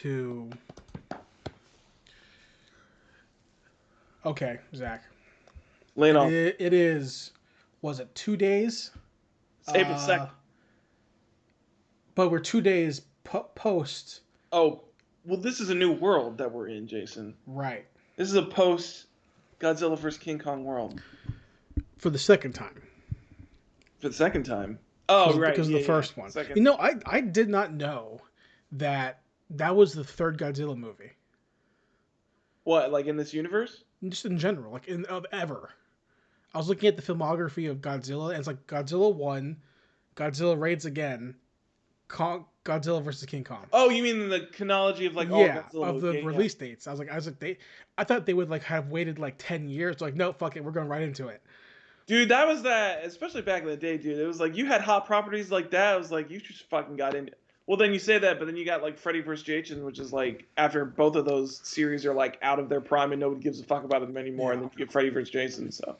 to. Okay, Zach. Lay it on. It is. Was it 2 days? It's April Uh, 2nd. but we're 2 days post. Oh, well, this is a new world that we're in, Jason. Right. This is a post Godzilla vs. King Kong world. For the second time. For the second time. Oh, right. Because of the first one. Second. You know, I did not know that was the third Godzilla movie. What, like in this universe? Just in general, like in ever. I was looking at the filmography of Godzilla, and it's like Godzilla 1, Godzilla Raids Again, Godzilla versus King Kong. Oh, you mean the chronology of like all Godzilla of the movies? release dates. I was like, I thought they would like have waited like 10 years. Like, no, fuck it, we're going right into it. Dude, that was that, especially back in the day, dude. It was like you had hot properties like that. It was like you just fucking got into. Well, then you say that, but then you got like Freddy vs. Jason, which is like after both of those series are like out of their prime and nobody gives a fuck about them anymore, and then you get Freddy vs. Jason. So,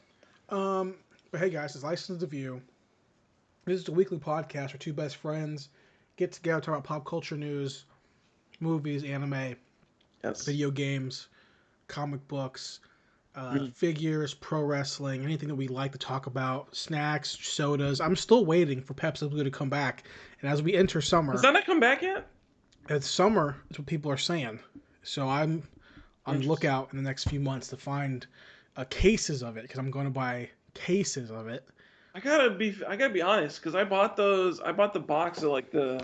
but hey guys, it's License to View. This is a weekly podcast where two best friends get together, talk about pop culture news, movies, anime, yes, video games, comic books, figures, pro wrestling, anything that we like to talk about, snacks, sodas. I'm still waiting for Pepsi Blue to come back. And as we enter summer, has that not come back yet? It's summer, is what people are saying. So I'm on the lookout in the next few months to find cases of it, because I'm going to buy cases of it. I gotta be honest, because I bought those. I bought the box of like the.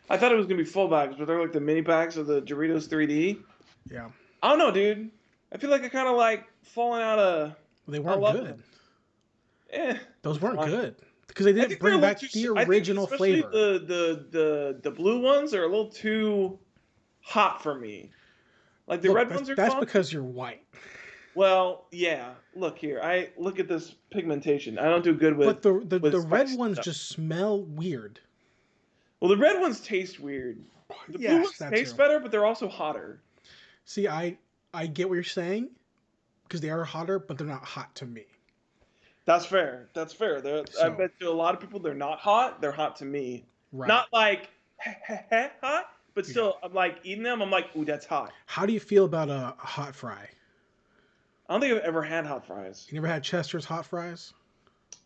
I thought it was gonna be full bags, but they're like the mini packs of the Doritos 3D. Yeah. I don't know, dude. I feel like I kind of like falling out of. They weren't good. Eh. Those weren't good. Because they didn't bring back the original flavor. The blue ones are a little too hot for me. Like the red ones are That's fun. because you're white. Well, yeah. Look here. I look at this pigmentation. I don't do good with. But the red ones stuff. just smell weird. Well, the red ones taste weird. The blue ones taste better, but they're also hotter. See, I get what you're saying, because they are hotter, but they're not hot to me. That's fair. That's fair. I bet to a lot of people they're not hot. They're hot to me. Right. Not like hot, but still, I'm like eating them. I'm like, ooh, that's hot. How do you feel about a hot fry? I don't think I've ever had hot fries. You never had Chester's hot fries?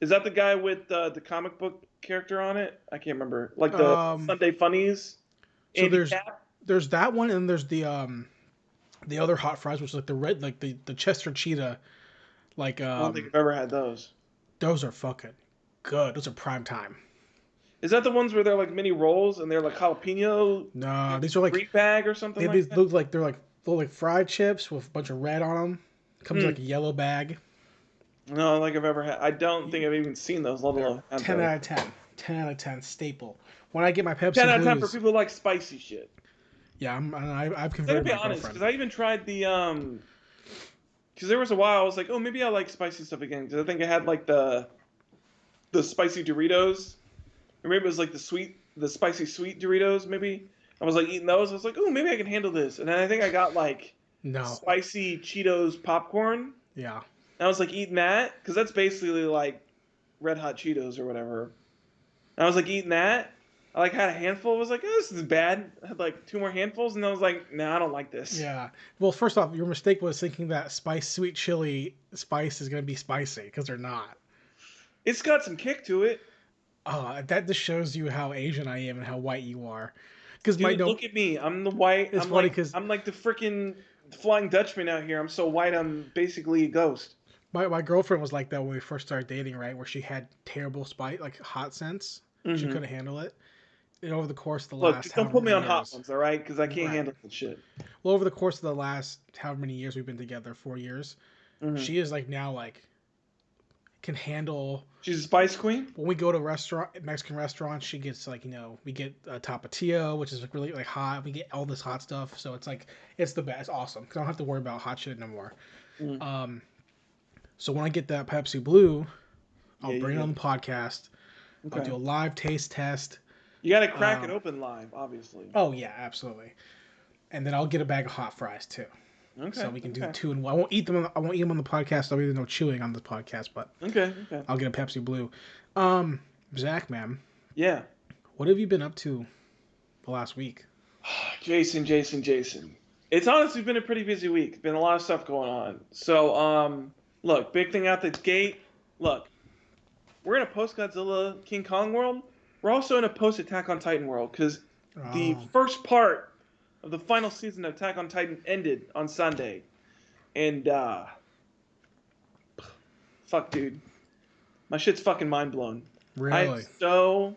Is that the guy with the comic book character on it? I can't remember. Like the Sunday Funnies. So there's that one, and there's the other hot fries, which is like the red, like the Chester Cheetah. Like I don't think I've ever had those. Those are fucking good. Those are prime time. Is that the ones where they're like mini rolls and they're like jalapeno? No, these are like Greek bag or something. They look like they're like fried chips with a bunch of red on them. Comes in like a yellow bag. No, I don't think I've ever had. I don't think I've even seen those. Let alone 10 out of 10. 10 out of 10 staple. When I get my Pepsi 10 out of 10 Blues, for people who like spicy shit. Yeah, I've converted my girlfriend. Honest, because I even tried the because there was a while I was like, oh, maybe I like spicy stuff again. Because I think I had like the spicy Doritos, or maybe it was like the spicy sweet Doritos. Maybe I was like eating those. I was like, oh, maybe I can handle this. And then I think I got like spicy Cheetos popcorn. Yeah. And I was like eating that because that's basically like Red Hot Cheetos or whatever. And I was like eating that. I like had a handful. I was like, oh, this is bad. I had like 2 more handfuls, and I was like, nah, I don't like this. Yeah. Well, first off, your mistake was thinking that sweet chili spice is gonna be spicy, because they're not. It's got some kick to it. That just shows you how Asian I am and how white you are. Because look at me. I'm the white. It's funny because I'm like the freaking Flying Dutchman out here. I'm so white. I'm basically a ghost. My girlfriend was like that when we first started dating, right? Where she had terrible spice, like hot sense. Mm-hmm. She couldn't handle it. And over the course of the last, don't put me on hot ones, all right? Because I can't handle that shit. Well, over the course of the last however many years we've been together, 4 years, she is like now like can handle. She's a spice queen. When we go to Mexican restaurants, she gets like we get a tapatio, which is like really like hot. We get all this hot stuff, so it's like it's the best. It's awesome because I don't have to worry about hot shit no more. So when I get that Pepsi Blue, I'll bring it on the podcast. Okay. I'll do a live taste test. You got to crack it open live, obviously. Oh, yeah, absolutely. And then I'll get a bag of hot fries, too. Okay. So we can do 2 in 1. I won't eat them on the podcast. There'll be no chewing on the podcast, but I'll get a Pepsi Blue. Zach, man. Yeah. What have you been up to the last week? Jason. It's honestly been a pretty busy week. Been a lot of stuff going on. So, look, big thing out the gate. Look, we're in a post Godzilla King Kong world. We're also in a post Attack on Titan world because the Oh, first part of the final season of Attack on Titan ended on Sunday, and fuck, dude, my shit's fucking mind blown. I'm really? so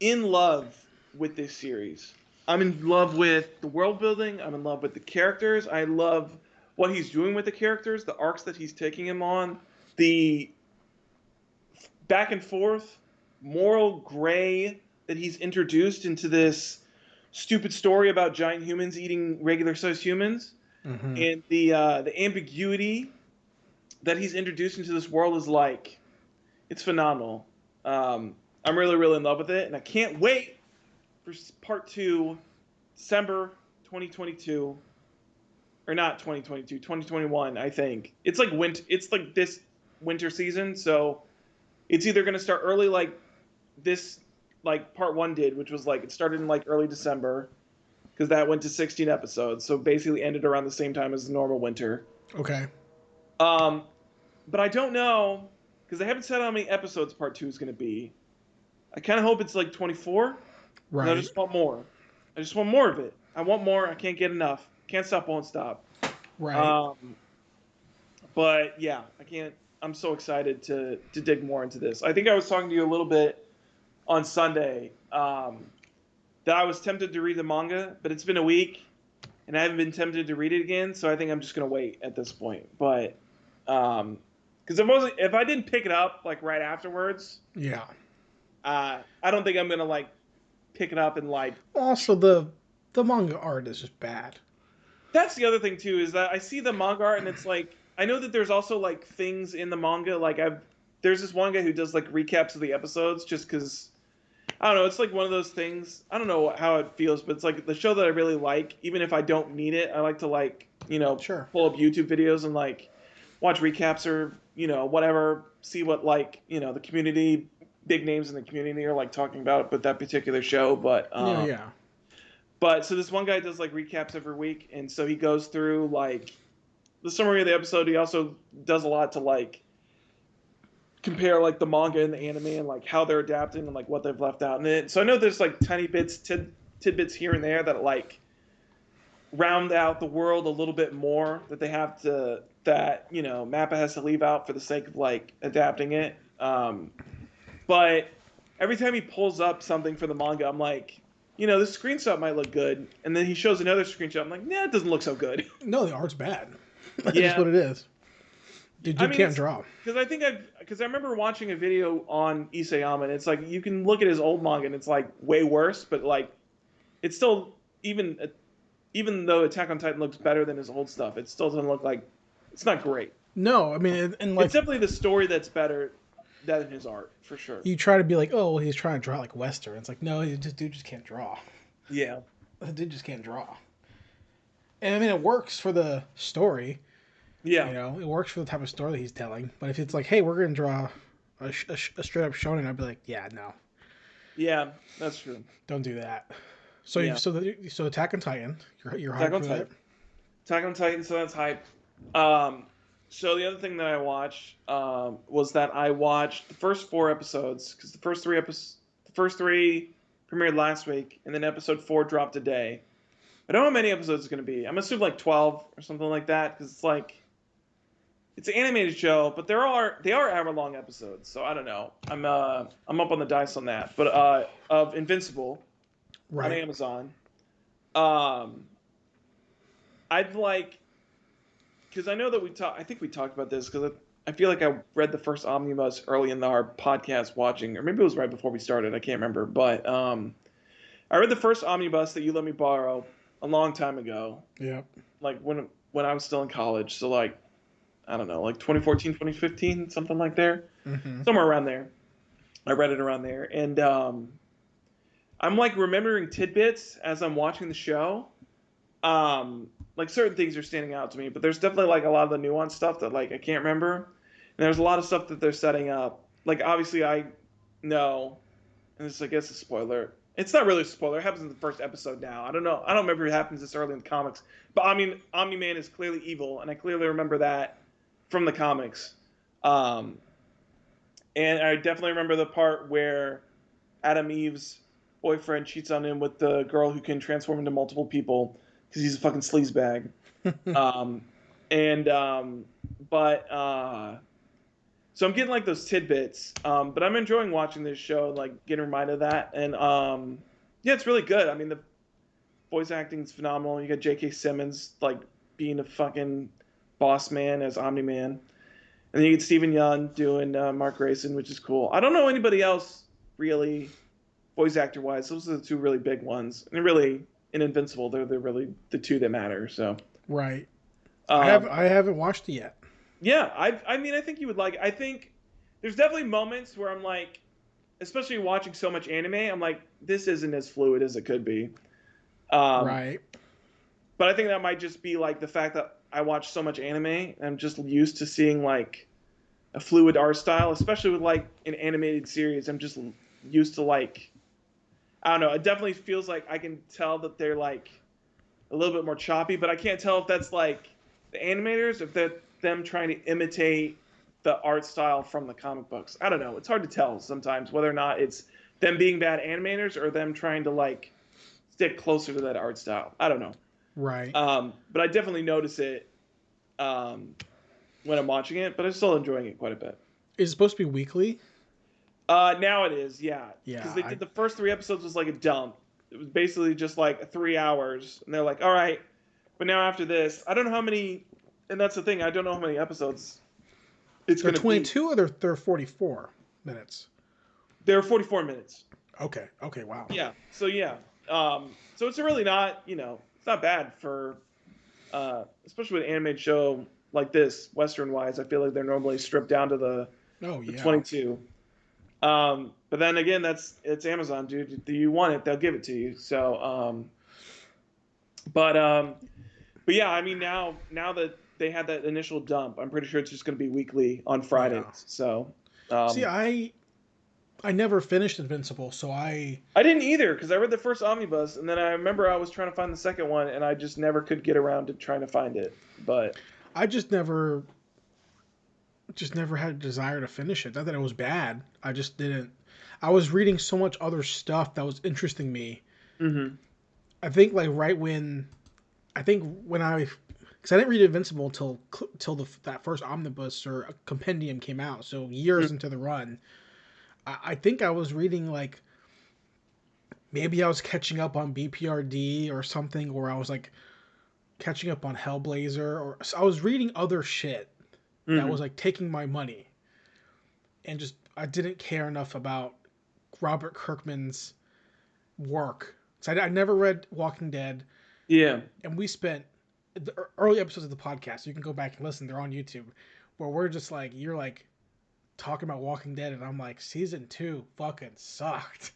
in love with this series. I'm in love with the world building. I'm in love with the characters. I love what he's doing with the characters, the arcs that he's taking him on, the back and forth moral gray that he's introduced into this stupid story about giant humans eating regular sized humans, Mm-hmm. and the ambiguity that he's introduced into this world is like it's phenomenal. I'm really in love with it, and I can't wait for part two, December 2022, or not 2022, 2021. I think it's like winter. It's like this winter season, so it's either gonna start early like this, like part one did, which was like it started in like early December because that went to 16 episodes, so basically ended around the same time as the normal winter. Okay. Um, but I don't know because they haven't said how many episodes part two is going to be. I kind of hope it's like 24. And I Right. just want more. I just want more of it. I want more. I can't get enough. Can't stop, won't stop. Right. Um, but yeah, I can't. I'm so excited to dig more into this. I think I was talking to you a little bit on Sunday that I was tempted to read the manga, but it's been a week and I haven't been tempted to read it again. So I think I'm just gonna wait at this point. But because if I didn't pick it up like right afterwards, Yeah. I don't think I'm gonna like pick it up and like. Also, the manga art is just bad. That's the other thing too is that I see the manga art and it's like I know that there's also like things in the manga like there's this one guy who does like recaps of the episodes just because I don't know, it's like one of those things. I don't know how it feels, but it's like the show that I really like. Even if I don't need it, I like to like Sure. pull up YouTube videos and like watch recaps or whatever, see what like the community, big names in the community are like talking about but that particular show. Yeah. Yeah. But so this one guy does like recaps every week, and so he goes through like the summary of the episode. He also does a lot to like compare like the manga and the anime and like how they're adapting and like what they've left out in it. So I know there's like tiny bits, tidbits here and there that like round out the world a little bit more that they have to that Mappa has to leave out for the sake of like adapting it. But every time he pulls up something for the manga, I'm like, this screenshot might look good, and then he shows another screenshot. I'm like, nah, it doesn't look so good. No, the art's bad. That's just Yeah, what it is. Dude, I dude mean, can't it's draw. because I remember watching a video on Isayama, and it's like you can look at his old manga, and it's like way worse, but like it's still even though Attack on Titan looks better than his old stuff, it still doesn't look like it's not great. No, I mean, and It's like definitely the story that's better than his art for sure. you try to be like, oh, well, he's trying to draw like Western. It's like, no, dude just can't draw. Yeah, The dude just can't draw. And I mean, it works for the story. yeah, It works for the type of story that he's telling. But if it's like, hey, we're gonna draw a straight up shonen, I'd be like, yeah, no, yeah, that's true. don't do that. So Yeah. so Attack on Titan, you're Attack hyped on for Titan. that. Attack on Titan, so that's hype. So the other thing that I watched was that I watched the first 4 episodes because the first three premiered last week, and then episode 4 dropped today. I don't know how many episodes it's going to be. I'm assuming like 12 or something like that because it's an animated show, but they are hour-long episodes, so I don't know. I'm up on the dice on that. But of Invincible on Right. Amazon, I'd like because I know that I think we talked about this because I feel like I read the first omnibus early in our podcast watching, or maybe it was right before we started. I can't remember, but I read the first omnibus that you let me borrow a long time ago, Yeah. like when I was still in college. So like I don't know, like 2014, 2015, something like there, Mm-hmm. somewhere around there. I read it around there, and I'm like remembering tidbits as I'm watching the show. Like certain things are standing out to me, but there's definitely like a lot of the nuanced stuff that like I can't remember. And there's a lot of stuff that they're setting up. Like obviously I know, and this I guess a spoiler. It's not really a spoiler. It happens in the first episode now. I don't know. I don't remember if it happens this early in the comics. But I mean, Omni-Man is clearly evil, and I clearly remember that from the comics. Um, and I definitely remember the part where Adam Eve's boyfriend cheats on him with the girl who can transform into multiple people because he's a fucking sleazebag. Um, and but so I'm getting like those tidbits. But I'm enjoying watching this show, like getting reminded of that. And yeah, it's really good. I mean, the voice acting is phenomenal. You got J.K. Simmons like being a fucking boss man as Omni Man, and then you get Steven Yeun doing Mark Grayson, which is cool. I don't know anybody else really voice actor wise. Those are the two really big ones, and really in Invincible, they're really the two that matter. So Right. um, I haven't watched it yet. yeah, I mean, I think you would like it. I think there's definitely moments where I'm like, especially watching so much anime, I'm like, this isn't as fluid as it could be. Um, Right. but I think that might just be like the fact that I watch so much anime, and I'm just used to seeing like a fluid art style, especially with like an animated series. I'm just used to like, I don't know. It definitely feels like I can tell that they're like a little bit more choppy, but I can't tell if that's like the animators, if they're them trying to imitate the art style from the comic books. I don't know. It's hard to tell sometimes whether or not it's them being bad animators or them trying to like stick closer to that art style. I don't know. Right. But I definitely notice it um, when I'm watching it, but I'm still enjoying it quite a bit. Is it supposed to be weekly? Now it is, yeah, Yeah. because they did the first three episodes was like a dump. It was basically just like 3 hours, and they're like, all right, but now after this, I don't know how many, and that's the thing, I don't know how many episodes it's They're going to be. 22 or they're 44 minutes. They're 44 minutes. Okay. Okay. Wow. Yeah. So yeah. So it's really not, it's not bad for, especially with an animated show like this, Western wise. I feel like they're normally stripped down to Oh the yeah. 22. But then again, it's Amazon, dude. Do you want it? They'll give it to you. So, but yeah, I mean now that they had that initial dump, I'm pretty sure it's just going to be weekly on Fridays. Yeah. So, See, I never finished Invincible, so I didn't either because I read the first omnibus, and then I remember I was trying to find the second one, and I just never could get around to trying to find it. But I just never had a desire to finish it. Not that it was bad. I just didn't. I was reading so much other stuff that was interesting me. mm-hmm. I think like right when I think when I because I didn't read Invincible until that first omnibus or a compendium came out. So years into the run, I think I was reading like maybe I was catching up on BPRD or something, or I was like catching up on Hellblazer, or so I was reading other shit that Mm-hmm. was like taking my money, and just I didn't care enough about Robert Kirkman's work. So I never read Walking Dead, Yeah. and we spent the early episodes of the podcast. You can go back and listen; they're on YouTube. Where we're just like you're like talking about Walking Dead, and I'm like, season 2 fucking sucked.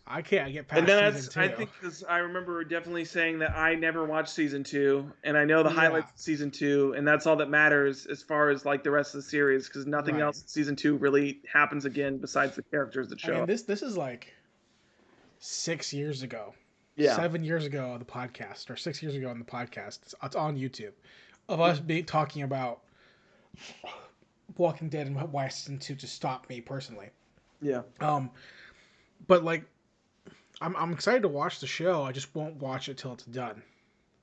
I can't get And past then season I 2. think because I remember definitely saying that I never watched season two, and I know the Yeah, highlights of season two, and that's all that matters as far as like the rest of the series, because nothing right. else in season two really happens again besides the characters that I show mean, up. this is like 6 years ago, Yeah. 7 years ago on the podcast, or 6 years ago on the podcast. It's on YouTube of us talking about Walking Dead and why season 2 just stopped me personally. Yeah. Um, but like I'm excited to watch the show. I just won't watch it till it's done.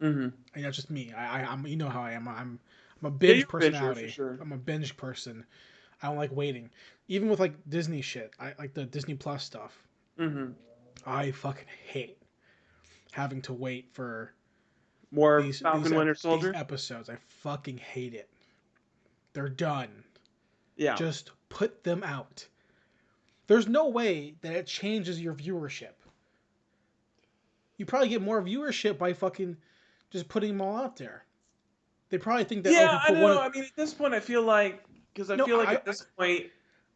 Mm-hmm. And that's just me. I'm you know how I am. I'm a Yeah, binge you're a binger for personality. sure. I'm a binge person. I don't like waiting. Even with like Disney shit, I like the Disney Plus stuff. Mm-hmm. I fucking hate having to wait for More these Falcon Winter these Soldier. episodes. I fucking hate it. They're done. Yeah. Just put them out. There's no way that it changes your viewership. You probably get more viewership by fucking just putting them all out there. They probably think that, oh, if Yeah, we I put one. know. I mean, at this point, I feel like because I No, feel like at this point,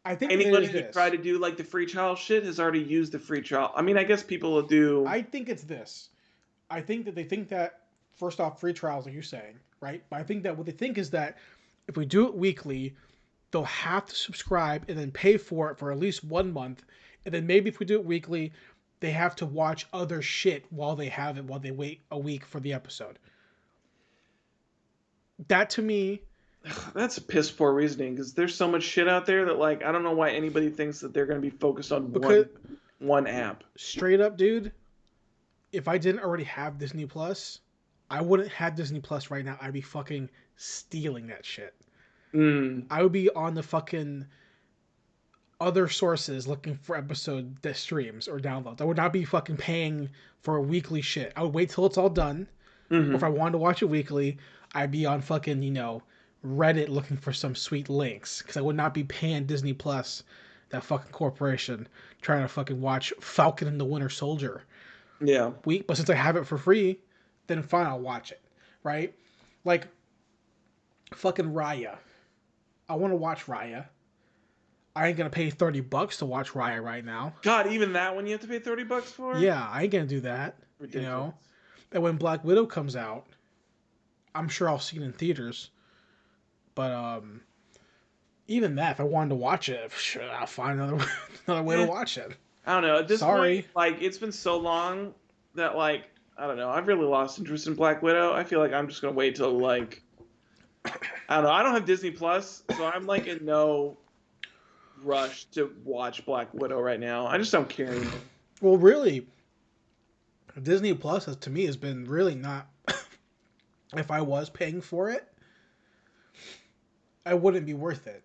I think that anybody there's who tried this. to do like the free trial shit has already used the free trial. I mean, I guess people will do. I think it's this. I think that they think that first off, free trials, like you're saying, right? But I think that what they think is that if we do it weekly, they'll have to subscribe and then pay for it for at least 1 month, and then maybe if we do it weekly, they have to watch other shit while they have it, while they wait a week for the episode. That to me, That's a piss poor reasoning because there's so much shit out there that like I don't know why anybody thinks that they're going to be focused on because one app. straight up, dude, if I didn't already have Disney Plus, I wouldn't have Disney Plus right now. I'd be fucking stealing that shit. I would be on the fucking other sources looking for episode streams or downloads. I would not be fucking paying for a weekly shit. I would wait till it's all done. Or if I wanted to watch it weekly, I'd be on fucking, Reddit looking for some sweet links. Because I would not be paying Disney Plus, that fucking corporation, trying to fucking watch Falcon and the Winter Soldier. Yeah. But since I have it for free, then fine, I'll watch it. Right? Like, fucking Raya. I want to watch Raya. I ain't gonna pay $30 to watch Raya right now. God, even that one you have to pay $30 for? Yeah, I ain't gonna do that. Ridiculous. And when Black Widow comes out, I'm sure I'll see it in theaters. But even that, if I wanted to watch it, sure, I'll find another way to watch it. I don't know. At this point, like it's been so long that like I don't know. I've really lost interest in Black Widow. I feel like I'm just gonna wait till like I don't know. I don't have Disney Plus, so I'm like in no rush to watch Black Widow right now. I just don't care anymore. Well, really, Disney Plus to me has been really not. If I was paying for it, I wouldn't be worth it.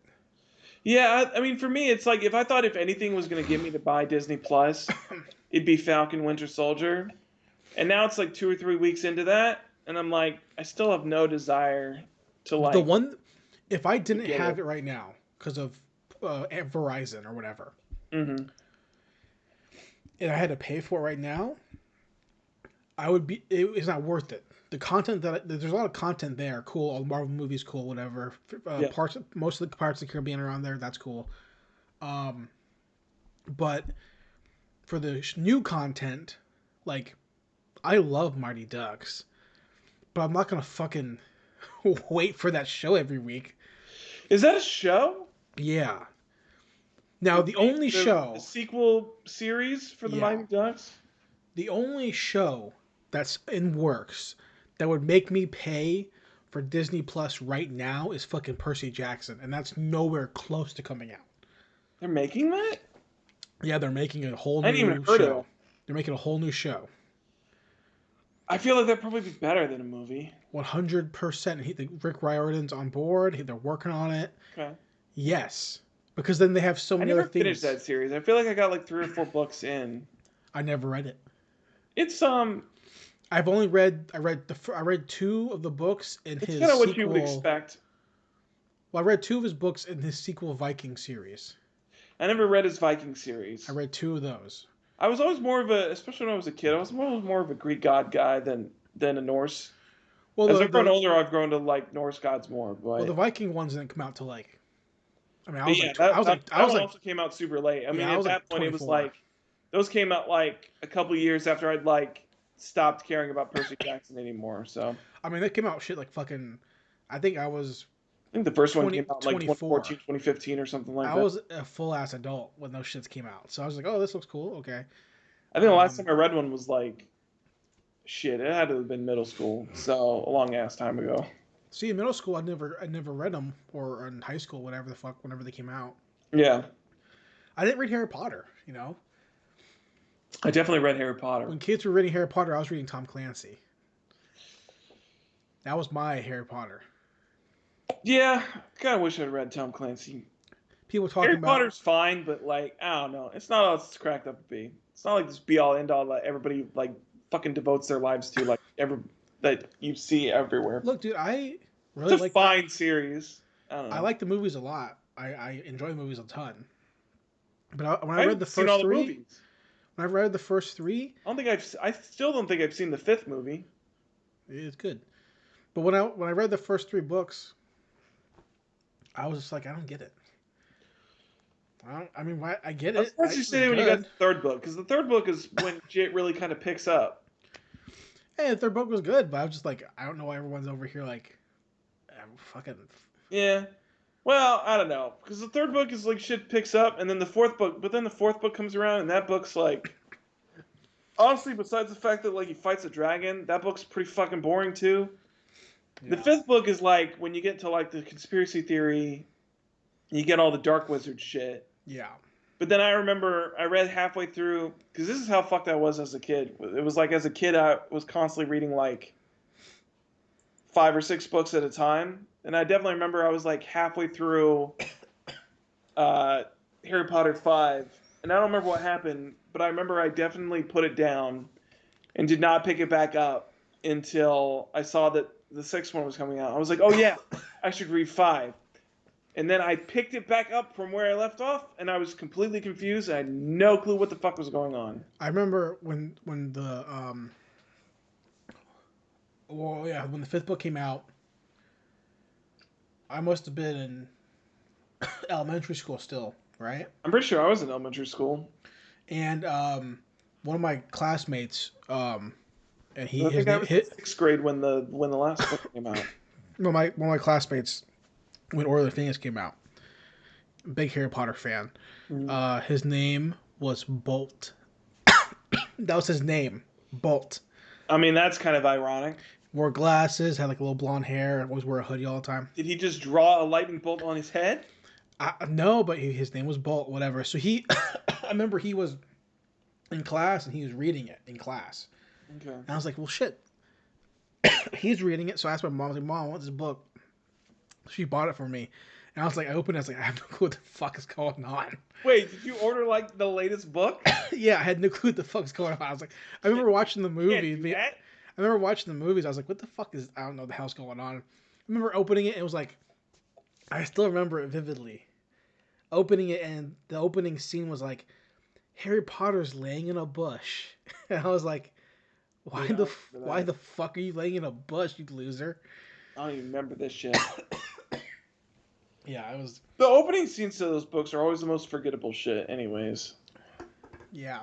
Yeah, I mean, for me, it's like if I thought if anything was going to get me to buy Disney Plus, it'd be Falcon Winter Soldier. And now it's like 2 or 3 weeks into that, and I'm like, I still have no desire to like. The one, if I didn't have it right now because of Verizon or whatever, and I had to pay for it right now, I would be. It's not worth it. The content there's a lot of content there. Cool, all the Marvel movies, cool, whatever. Most of the Pirates of the Caribbean are on there. That's cool. But for the new content, like, I love Mighty Ducks, but I'm not gonna fucking wait for that show every week. Is that a show? Yeah. Now the sequel series for the Mighty Ducks. The only show that's in works that would make me pay for Disney Plus right now is fucking Percy Jackson, and that's nowhere close to coming out. They're making that? Yeah, they're making a whole new show. I didn't even heard of it. They're making a whole new show. I feel like that'd probably be better than a movie. 100%. Rick Riordan's on board. They're working on it. Okay. Yes. Because then they have so many other things. I never finished that series. I feel like I got like 3 or 4 books in. I never read it. It's I've only read. I read 2 of the books in his sequel. It's kind of what you would expect. Well, I read 2 of his books in his sequel Viking series. I never read his Viking series. I read 2 of those. I was always more of especially when I was a kid, I was more of a Greek god guy than a Norse. Well, as I've grown older, I've grown to like Norse gods more. But well, the Viking ones didn't come out till like. I mean, I was also came out super late. I mean, at that point, 24. It was like those came out like a couple years after I'd like stopped caring about Percy Jackson anymore. So I mean, they came out shit like fucking. I think the first one came out like 2014, 2015 or something like that. I was a full ass adult when those shits came out, so I was like, "Oh, this looks cool." Okay. I think the last time I read one was like, shit. It had to have been middle school, so a long ass time ago. See, in middle school, I never read them, or in high school, whatever the fuck, whenever they came out. Yeah. I didn't read Harry Potter, I definitely read Harry Potter. When kids were reading Harry Potter, I was reading Tom Clancy. That was my Harry Potter. Yeah, I kind of wish I'd read Tom Clancy. People talking about Harry Potter's fine, but like I don't know, it's not all it's cracked up to be. It's not like this be all end all that everybody like fucking devotes their lives to, like that you see everywhere. Look, dude, I really it's a fine series. I don't know. I like the movies a lot. I enjoy the movies a ton. But when I read the first 3, when I read the first 3, I still don't think I've seen the 5th movie. It's good, but when I read the first 3 books, I was just like, I don't get it. I mean, I get it. What did you say when you got the 3rd book? Because the 3rd book is when shit really kind of picks up. Hey, the 3rd book was good, but I was just like, I don't know why everyone's over here like, fucking. Yeah. Well, I don't know, because the 3rd book is like shit picks up, and then the 4th book, but then the 4th book comes around, and that book's like honestly, besides the fact that like he fights a dragon, that book's pretty fucking boring too. Yeah. The fifth book is like when you get to like the conspiracy theory, you get all the dark wizard shit. Yeah. But then I remember I read halfway through, because this is how fucked I was as a kid. It was like as a kid I was constantly reading like 5 or 6 books at a time, and I definitely remember I was like halfway through Harry Potter 5, and I don't remember what happened, but I remember I definitely put it down and did not pick it back up until I saw that the 6th one was coming out. I was like, oh yeah, I should read 5. And then I picked it back up from where I left off, and I was completely confused. I had no clue what the fuck was going on. I remember when the when the 5th book came out, I must have been in elementary school still, right? I'm pretty sure I was in elementary school. And one of my classmates, and I think I was in 6th grade when the last book came out. No, one of my classmates, when Order of the Phoenix came out, big Harry Potter fan. Mm-hmm. His name was Bolt. That was his name, Bolt. I mean, that's kind of ironic. Wore glasses, had like a little blonde hair, always wore a hoodie all the time. Did he just draw a lightning bolt on his head? No, but his name was Bolt, whatever. So I remember he was in class and he was reading it in class. Okay. And I was like, well, shit. He's reading it, so I asked my mom, I was like, Mom, what's this book? She bought it for me. And I was like, I opened it, I was like, I have no clue what the fuck is going on. Wait, did you order like the latest book? Yeah, I had no clue what the fuck's going on. I was like, I remember watching the movie. I remember watching the movies. I was like, what the fuck is, I don't know what the hell's going on. I remember opening it, and it was like, I still remember it vividly. Opening it, and the opening scene was like, Harry Potter's laying in a bush. And I was like, why the fuck are you laying in a bush, you loser? I don't even remember this shit. Yeah, it was... The opening scenes to those books are always the most forgettable shit anyways. Yeah.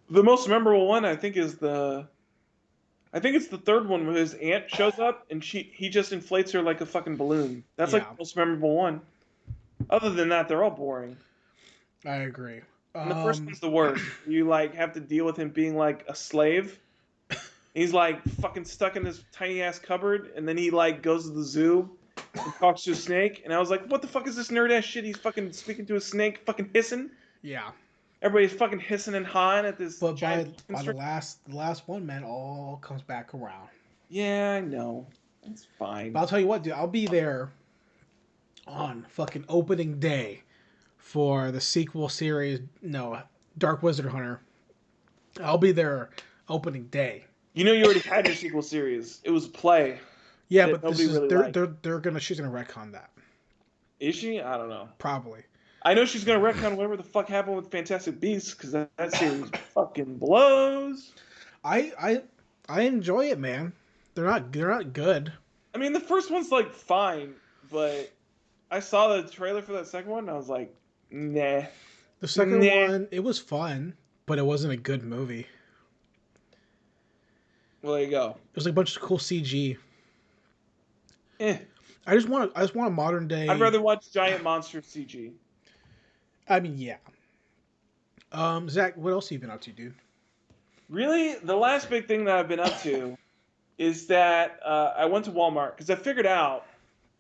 The most memorable one, I think, is the... I think it's the 3rd one where his aunt shows up and he just inflates her like a fucking balloon. That's like the most memorable one. Other than that, they're all boring. I agree. And the first one's the worst. You like have to deal with him being like a slave. He's like fucking stuck in this tiny ass cupboard, and then he like goes to the zoo and talks to a snake. And I was like, what the fuck is this nerd ass shit? He's fucking speaking to a snake, fucking hissing. Yeah. Everybody's fucking hissing and hawing at this. But by the last one, man, all comes back around. Yeah, I know. It's fine. But I'll tell you what, dude. I'll be there on fucking opening day for the sequel series. No, Dark Wizard Hunter. I'll be there opening day. You know, you already had your sequel series. It was Play. Yeah, but this is, she's gonna retcon that. Is she? I don't know. Probably. I know she's gonna retcon whatever the fuck happened with Fantastic Beasts, because that series fucking blows. I enjoy it, man. They're not good. I mean, the first one's like fine, but I saw the trailer for that second one and I was like, nah. The second one, it was fun, but it wasn't a good movie. Well, there you go. It was like a bunch of cool CG. I just want a modern day. I'd rather watch giant monster CG. I mean, yeah. Zach, what else have you been up to, dude? Really, the last big thing that I've been up to is that I went to Walmart because I figured out,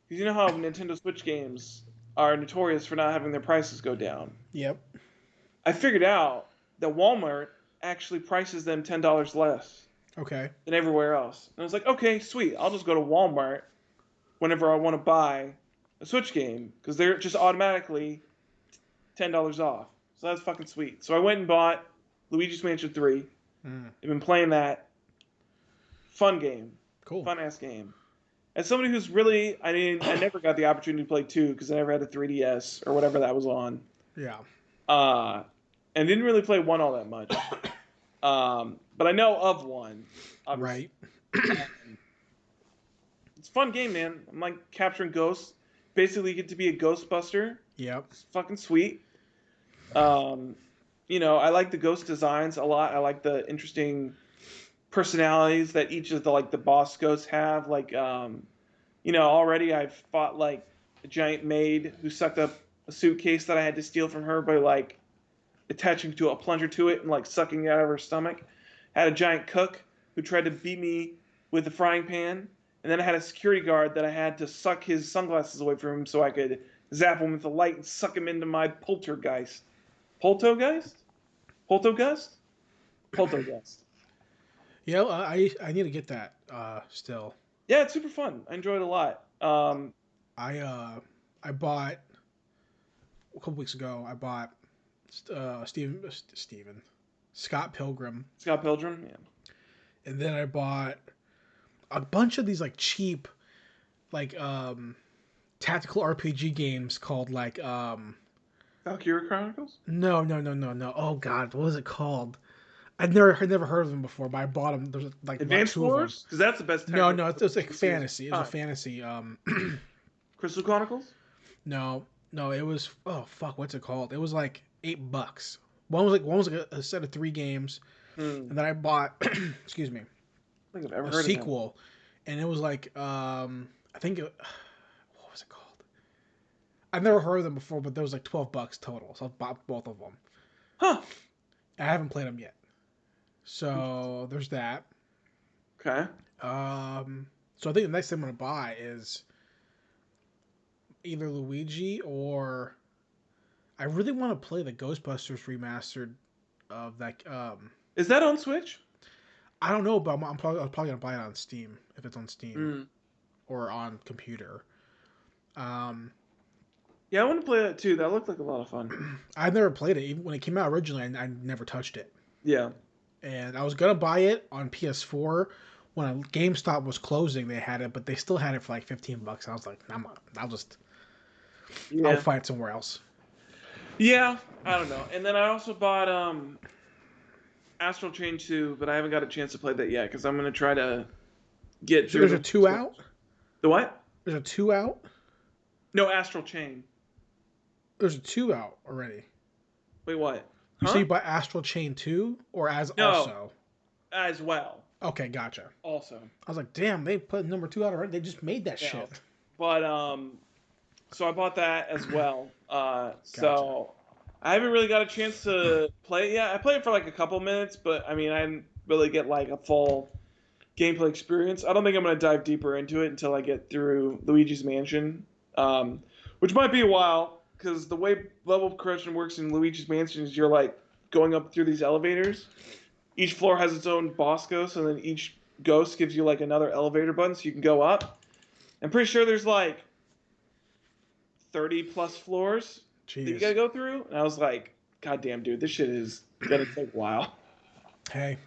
because you know how Nintendo Switch games are notorious for not having their prices go down. Yep. I figured out that Walmart actually prices them $10 less. Okay. Than everywhere else. And I was like, okay, sweet. I'll just go to Walmart whenever I want to buy a Switch game, because they're just automatically $10 off. So that's fucking sweet. So I went and bought Luigi's Mansion 3. I've been playing that. Fun game. Cool. Fun ass game. As somebody who's really, I never got the opportunity to play 2 because I never had a 3DS or whatever that was on. Yeah. And didn't really play 1 all that much. But I know of 1. Obviously. Right. It's a fun game, man. I'm like capturing ghosts. Basically, you get to be a Ghostbuster. Yep. It's fucking sweet. You know, I like the ghost designs a lot. I like the interesting personalities that each of the boss ghosts have. Like, you know, already I've fought like a giant maid who sucked up a suitcase that I had to steal from her by like attaching to a plunger to it and like sucking it out of her stomach. I had a giant cook who tried to beat me with the frying pan, and then I had a security guard that I had to suck his sunglasses away from him so I could zap him with the light and suck him into my poltergeist. Poltergeist? Poltergeist? Poltergeist. Yeah, I need to get that still. Yeah, it's super fun. I enjoy it a lot. I bought a couple weeks ago. I bought Steven Scott Pilgrim, Scott Pilgrim, yeah. and then I bought a bunch of these like cheap, like tactical RPG games called like Valkyria Chronicles? no. Oh God, what was it called? I'd never heard of them before, but I bought them. There's like Advanced two of them. Wars? Because that's the best. No, it was like fantasy. It was a fantasy. Crystal Chronicles? No, it was. Oh fuck, what's it called? It was like $8. One was like a set of 3 games, and then I bought. excuse me. I think I've ever a heard sequel, and it was like I think it. What was it called? I've never heard of them before, but there was like $12 total, so I bought both of them. Huh. I haven't played them yet, so there's that. Okay. So I think the next thing I'm gonna buy is either Luigi or I really want to play the Ghostbusters remastered of that. Is that on Switch? I don't know, but I'm probably gonna buy it on Steam if it's on Steam or on computer. Yeah, I want to play that too. That looked like a lot of fun. I've never played it. Even when it came out originally, I never touched it. Yeah. And I was gonna buy it on PS4 when GameStop was closing. They had it, but they still had it for like $15. I was like, I'll find somewhere else. Yeah, I don't know. And then I also bought Astral Chain 2, but I haven't got a chance to play that yet because I'm gonna try to get through. There's a 2 out. The what? There's a 2 out. No, Astral Chain. There's a 2 out already. Wait, what? You say you bought Astral Chain 2 or also? As well. Okay, gotcha. Also. I was like, damn, they put number 2 out already. They just made that shit. But so I bought that as well. So I haven't really got a chance to play it yet. I played it for like a couple minutes, but I mean, I didn't really get like a full gameplay experience. I don't think I'm going to dive deeper into it until I get through Luigi's Mansion, which might be a while because the way level progression works in Luigi's Mansion is you're like going up through these elevators. Each floor has its own boss ghost, and then each ghost gives you like another elevator button so you can go up. I'm pretty sure there's like 30 plus floors that you gotta go through. And I was like, God damn, dude, this shit is gonna take a while. Hey,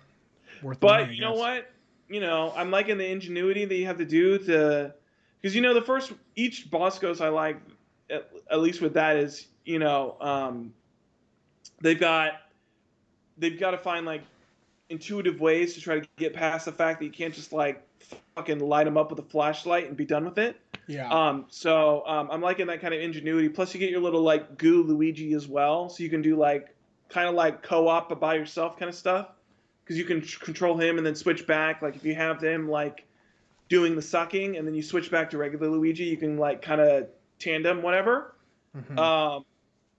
worth but money, you know what? You know, I'm liking the ingenuity that you have to do to, because you know each boss ghost I like, at least with that is, you know, they've got to find like intuitive ways to try to get past the fact that you can't just like fucking light them up with a flashlight and be done with it. Yeah. So I'm liking that kind of ingenuity. Plus, you get your little like goo Luigi as well, so you can do like kind of like co-op but by yourself kind of stuff, because you can control him and then switch back. Like if you have him like doing the sucking and then you switch back to regular Luigi, you can like kind of tandem whatever. Mm-hmm.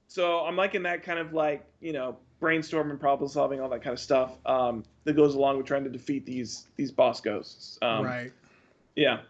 So I'm liking that kind of like, you know, brainstorming, problem solving, all that kind of stuff that goes along with trying to defeat these boss ghosts. Right. Yeah.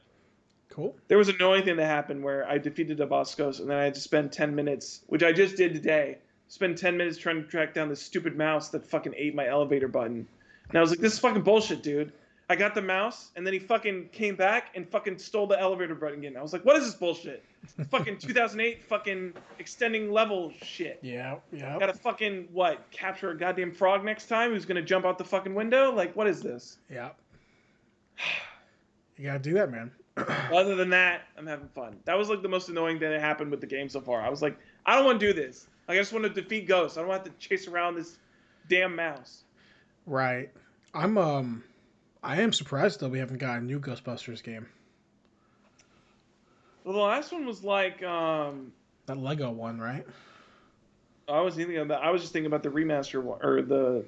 Cool. There was an annoying thing that happened where I defeated a boss ghost and then I had to spend 10 minutes, which I just did today, spend 10 minutes trying to track down this stupid mouse that fucking ate my elevator button. And I was like, this is fucking bullshit, dude. I got the mouse, and then he fucking came back and fucking stole the elevator button again. I was like, what is this bullshit? Fucking 2008 fucking extending level shit. Yeah. Gotta fucking, capture a goddamn frog next time who's gonna jump out the fucking window? Like, what is this? Yeah. You gotta do that, man. Other than that, I'm having fun. That was like the most annoying thing that happened with the game so far. I was like, I don't want to do this. Like, I just want to defeat ghosts. I don't want to chase around this damn mouse. Right. I am surprised though we haven't got a new Ghostbusters game. Well, the last one was like that Lego one, right? I was just thinking about the remaster one, or because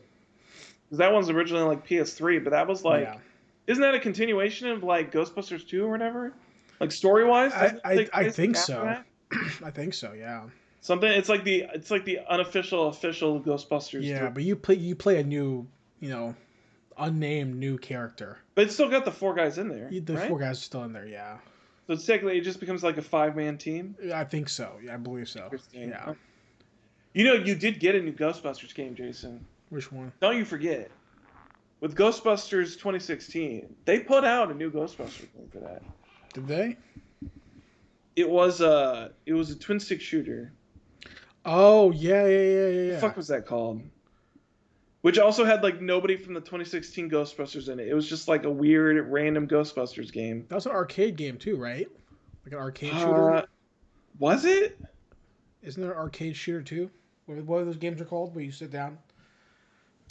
that one's originally like PS3, but that was like, isn't that a continuation of like Ghostbusters 2 or whatever? Like story wise? I think so. I think so. Yeah. Something. It's like the official Ghostbusters. Yeah, but you play a new, you know, unnamed new character. But it's still got the 4 guys in there, The right? 4 guys are still in there, yeah. So it's technically, it just becomes like a 5-man team? I think so. Yeah, I believe so. Interesting. Yeah. You know, you did get a new Ghostbusters game, Jason. Which one? Don't you forget. With Ghostbusters 2016, they put out a new Ghostbusters game for that. Did they? It was a twin stick shooter. Oh, yeah. What the fuck was that called? Which also had like nobody from the 2016 Ghostbusters in it. It was just like a weird random Ghostbusters game. That was an arcade game too, right? Like an arcade shooter. Was it? Isn't there an arcade shooter too? What are those games are called? Where you sit down?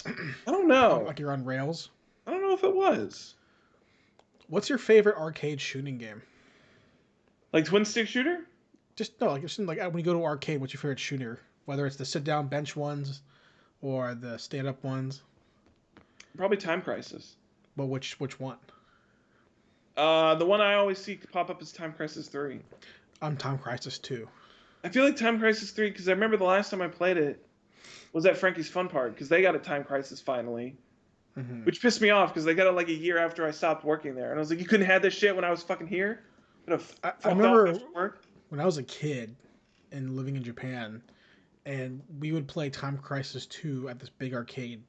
I don't know. Like you're on rails. I don't know if it was. What's your favorite arcade shooting game? Like twin stick shooter? Just no, like when you go to arcade, what's your favorite shooter? Whether it's the sit down bench ones or the stand up ones. Probably Time Crisis. But which one? The one I always see pop up is Time Crisis 3. I'm Time Crisis 2. I feel like Time Crisis 3 because I remember the last time I played it was at Frankie's Fun Park because they got a Time Crisis finally, which pissed me off because they got it like a year after I stopped working there, and I was like, you couldn't have this shit when I was fucking here. I remember when I was a kid and living in Japan, and we would play Time Crisis 2 at this big arcade,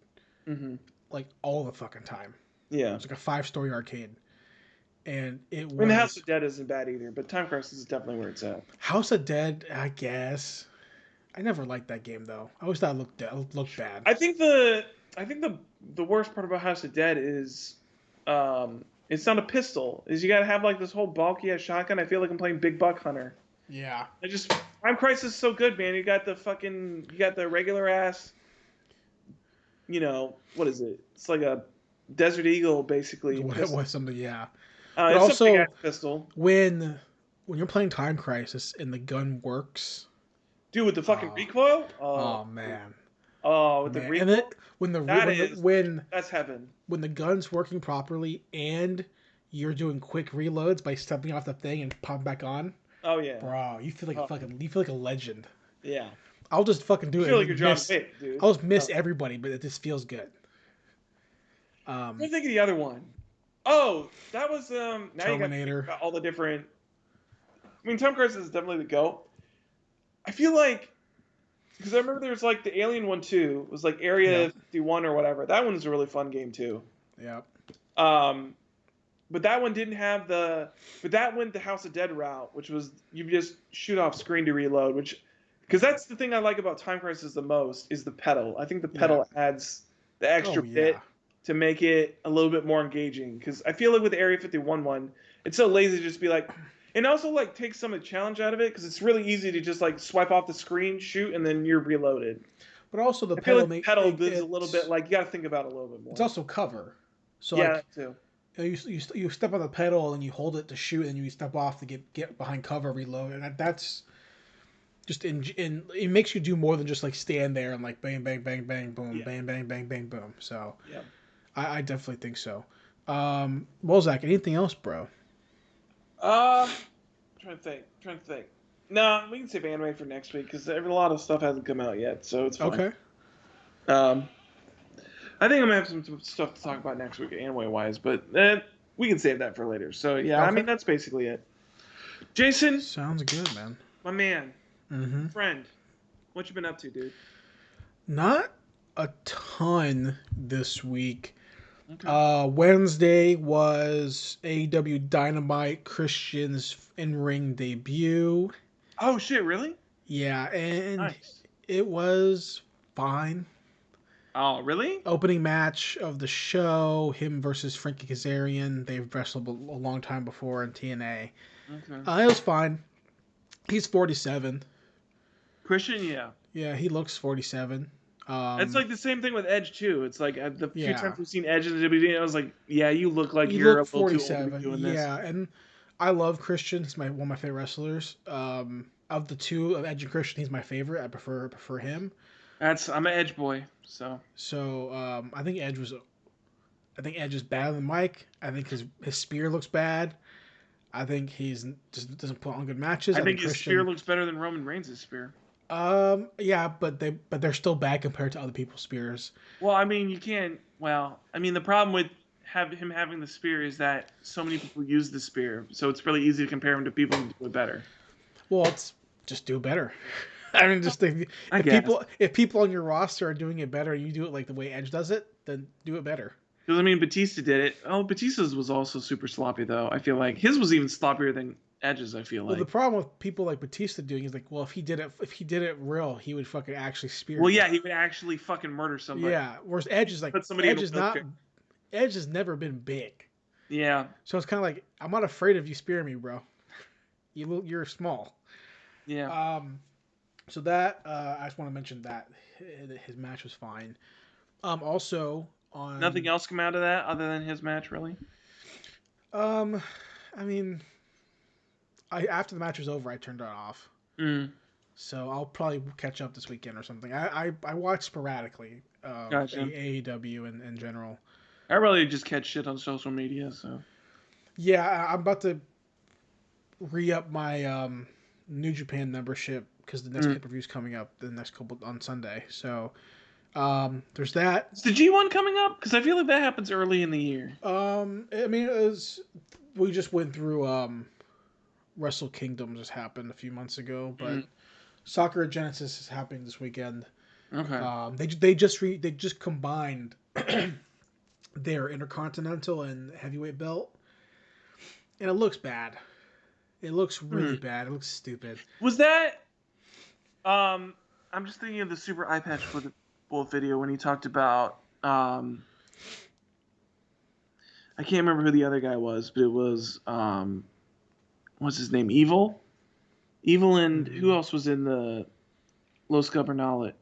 like all the fucking time. Yeah, it was like a 5-story arcade. And it was. I mean, House of Dead isn't bad either, but Time Crisis is definitely where it's at. House of Dead, I guess. I never liked that game though. I always thought it looked bad. I think the worst part about House of Dead is, it's not a pistol. Is you got to have like this whole bulky ass shotgun. I feel like I'm playing Big Buck Hunter. Yeah. Time Crisis is so good, man. You got the regular ass. You know what is it? It's like a Desert Eagle basically. What was something? Yeah. But it's also a pistol. When you're playing Time Crisis and the gun works, dude, with the fucking recoil. Oh man. Oh, with the recoil. And that's heaven. When the gun's working properly and you're doing quick reloads by stepping off the thing and popping back on. Oh yeah. Bro, you feel like a legend. Yeah. I'll just fucking do it. You feel like you're John Wick, dude. I'll just miss everybody, but it just feels good. I'm thinking of the other one. Oh, that was now Terminator. You got all the different. I mean, Time Crisis is definitely the GOAT. I feel like because I remember there's like the Alien one too. It was like Area 51 or whatever. That one was a really fun game too. Yeah. But that one didn't have the. But that went the House of Dead route, which was you just shoot off screen to reload. Which, because that's the thing I like about Time Crisis the most is the pedal. I think the pedal adds the extra bit to make it a little bit more engaging. Because I feel like with the Area 51 one, it's so lazy to just be like, and also like takes some of the challenge out of it because it's really easy to just like swipe off the screen, shoot, and then you're reloaded. But also the pedal is a little bit like you got to think about it a little bit more. It's also cover. So yeah, like, that too. You step on the pedal and you hold it to shoot, and you step off to get behind cover, reload, and that's just it makes you do more than just like stand there and like bang bang bang bang boom bang bang bang bang boom. So yeah, I definitely think so. Well, Zach, anything else, bro? Trying to think. No, we can save anime for next week because a lot of stuff hasn't come out yet, so it's fine. Okay. I think I'm gonna have some stuff to talk about next week, anime wise, but we can save that for later. So yeah, I mean that's basically it. Jason, sounds good, man. My man, friend, what you been up to, dude? Not a ton this week. Okay. Wednesday was AEW Dynamite Christian's in-ring debut. Oh shit, really? Yeah, and it was fine. Oh, really? Opening match of the show, him versus Frankie Kazarian. They've wrestled a long time before in TNA. Okay. It was fine. He's 47. Christian, yeah. Yeah, he looks 47. It's like the same thing with Edge too. It's like the few times we've seen Edge in the WWE, I was like, yeah, you look like you're a little 47. Too old to be doing this. Yeah, and I love Christian. He's one of my favorite wrestlers. Of the two, of Edge and Christian, he's my favorite. I prefer him. I'm an Edge boy, so. So I think Edge is bad on the mic. I think his spear looks bad. I think he's just doesn't put on good matches. I think his spear looks better than Roman Reigns' spear. Yeah, but they're still bad compared to other people's spears. Well, I mean, you can't. Well, I mean, the problem with him having the spear is that so many people use the spear, so it's really easy to compare him to people who do it better. Well, it's just do better. I mean, just I guess. if people on your roster are doing it better, and you do it like the way Edge does it, then do it better. Because I mean, Batista did it. Oh, Batista's was also super sloppy though. I feel like his was even sloppier than Edge's. I feel Well, like. the problem with people like Batista doing is like, well, if he did it real, he would fucking actually spear. Well, you. yeah, he would actually fucking murder somebody. Yeah. Whereas Edge is like, Put somebody in Edge a is not. wheelchair. Edge has never been big, Yeah. so it's kind of like I'm not afraid of you spearing me, bro. You're small. Yeah. So that I just want to mention that his match was fine. Also on Nothing else come out of that other than his match, really. I mean, after the match was over, I turned it off. Mm. So I'll probably catch up this weekend or something. I watch sporadically Gotcha. AEW in general. I really just catch shit on social media, so. Yeah, I'm about to re-up my New Japan membership because the next pay-per-view is coming up the next couple on Sunday. So there's that. Is the G1 coming up? Because I feel like that happens early in the year. I mean, we just went through Wrestle Kingdom just happened a few months ago, but Soccer Genesis is happening this weekend. Okay. They just combined their Intercontinental and Heavyweight belt, and it looks bad. It looks really bad. It looks stupid. Was that? I'm just thinking of the Super Eye Patch Wolf video when he talked about. I can't remember who the other guy was, but it was what's his name? Evil, and who else was in the Los Naito.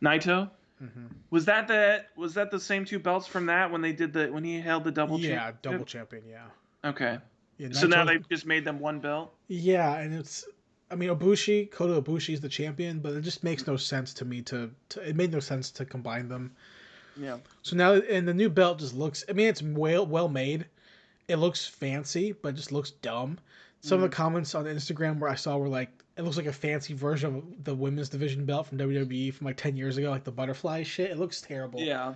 Naito. Mm-hmm. Was that the same two belts from that when he held the double champion? Yeah, double champion. Yeah. Okay. Yeah, so now they've just made them one belt. Yeah, and I mean, Kota Ibushi is the champion, but it just makes no sense to me it made no sense to combine them. Yeah. So now, and the new belt just looks, I mean, it's well made. It looks fancy, but it just looks dumb. Some of the comments on Instagram where I saw were like, it looks like a fancy version of the women's division belt from WWE from like 10 years ago, like the butterfly shit. It looks terrible. Yeah.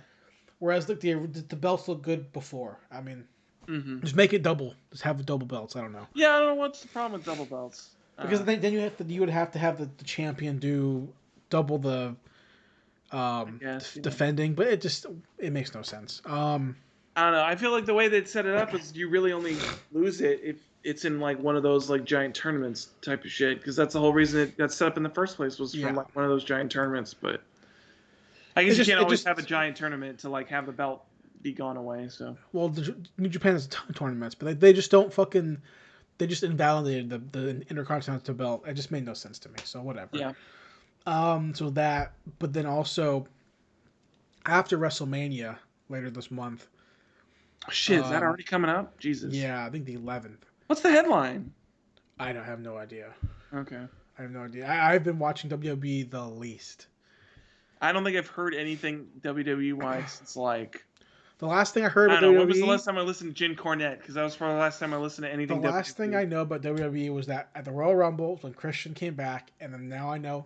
Whereas the belts look good before. I mean, just make it double. Just have the double belts. I don't know. Yeah, I don't know what's the problem with double belts. Because then you would have to have the champion do double the defending, but it makes no sense. I don't know. I feel like the way they set it up is you really only lose it if it's in like one of those like giant tournaments type of shit. Because that's the whole reason it got set up in the first place was from like one of those giant tournaments. But I guess you can't always have a giant tournament to like have the belt be gone away. So well, New Japan has a ton of tournaments, but they just don't fucking. They just invalidated the Intercontinental belt. It just made no sense to me. So whatever. Yeah. So that, but then also after WrestleMania later this month. Shit, is that already coming up? Jesus. Yeah, I think the 11th. What's the headline? I don't have no idea. Okay. I have no idea. I've been watching WWE the least. I don't think I've heard anything WWE wise since like. The last thing I heard about WWE. WWE. When was the last time I listened to Jim Cornette? Because that was probably the last time I listened to anything. The last thing I know about WWE was that at the Royal Rumble when Christian came back, and then now I know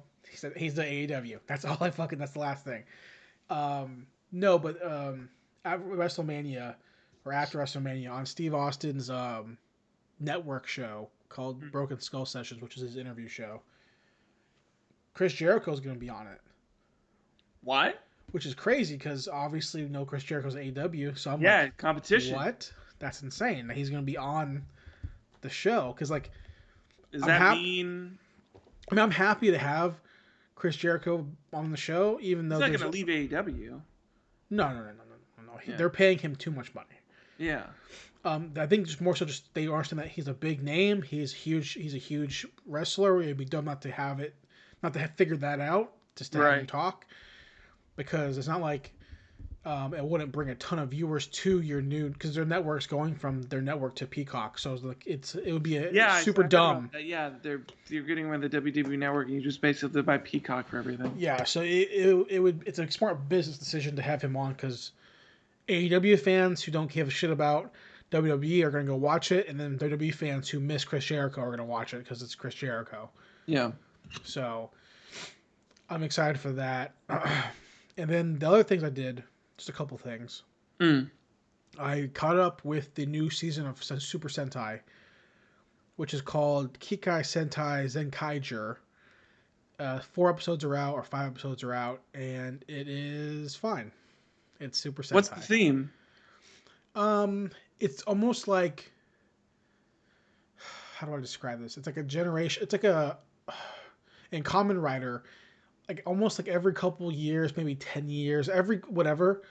he's the AEW. That's all I fucking. That's the last thing. No, but at WrestleMania or after WrestleMania on Steve Austin's network show called Broken Skull Sessions, which is his interview show. Chris Jericho is going to be on it. Why? Which is crazy because obviously we know Chris Jericho's AEW, so I'm like, competition. What? That's insane that he's going to be on the show because like. Does that mean? I mean, I'm happy to have Chris Jericho on the show, even though he's not going to leave AEW. No. Yeah. They're paying him too much money. Yeah. I think just more so just they understand that he's a big name. He's huge. He's a huge wrestler. It'd be dumb not to have figured that out. Just to have him talk, because it's not like it wouldn't bring a ton of viewers to your new because their network's going from their network to Peacock. So it's like it would be super dumb. Yeah, you're getting rid of the WWE network and you just basically buy Peacock for everything. Yeah, so it's a smart business decision to have him on because AEW fans who don't give a shit about WWE are going to go watch it, and then WWE fans who miss Chris Jericho are going to watch it because it's Chris Jericho. Yeah. So I'm excited for that. And then the other things I did, just a couple things. Mm. I caught up with the new season of Super Sentai, which is called Kikai Sentai Zenkaiger. 4 episodes are out, or 5 episodes are out, and it is fine. It's Super What's the Sentai. theme? It's almost like, how do I describe this? It's like a generation. It's like a in Kamen Rider, like almost like every couple years, maybe 10 years, every whatever.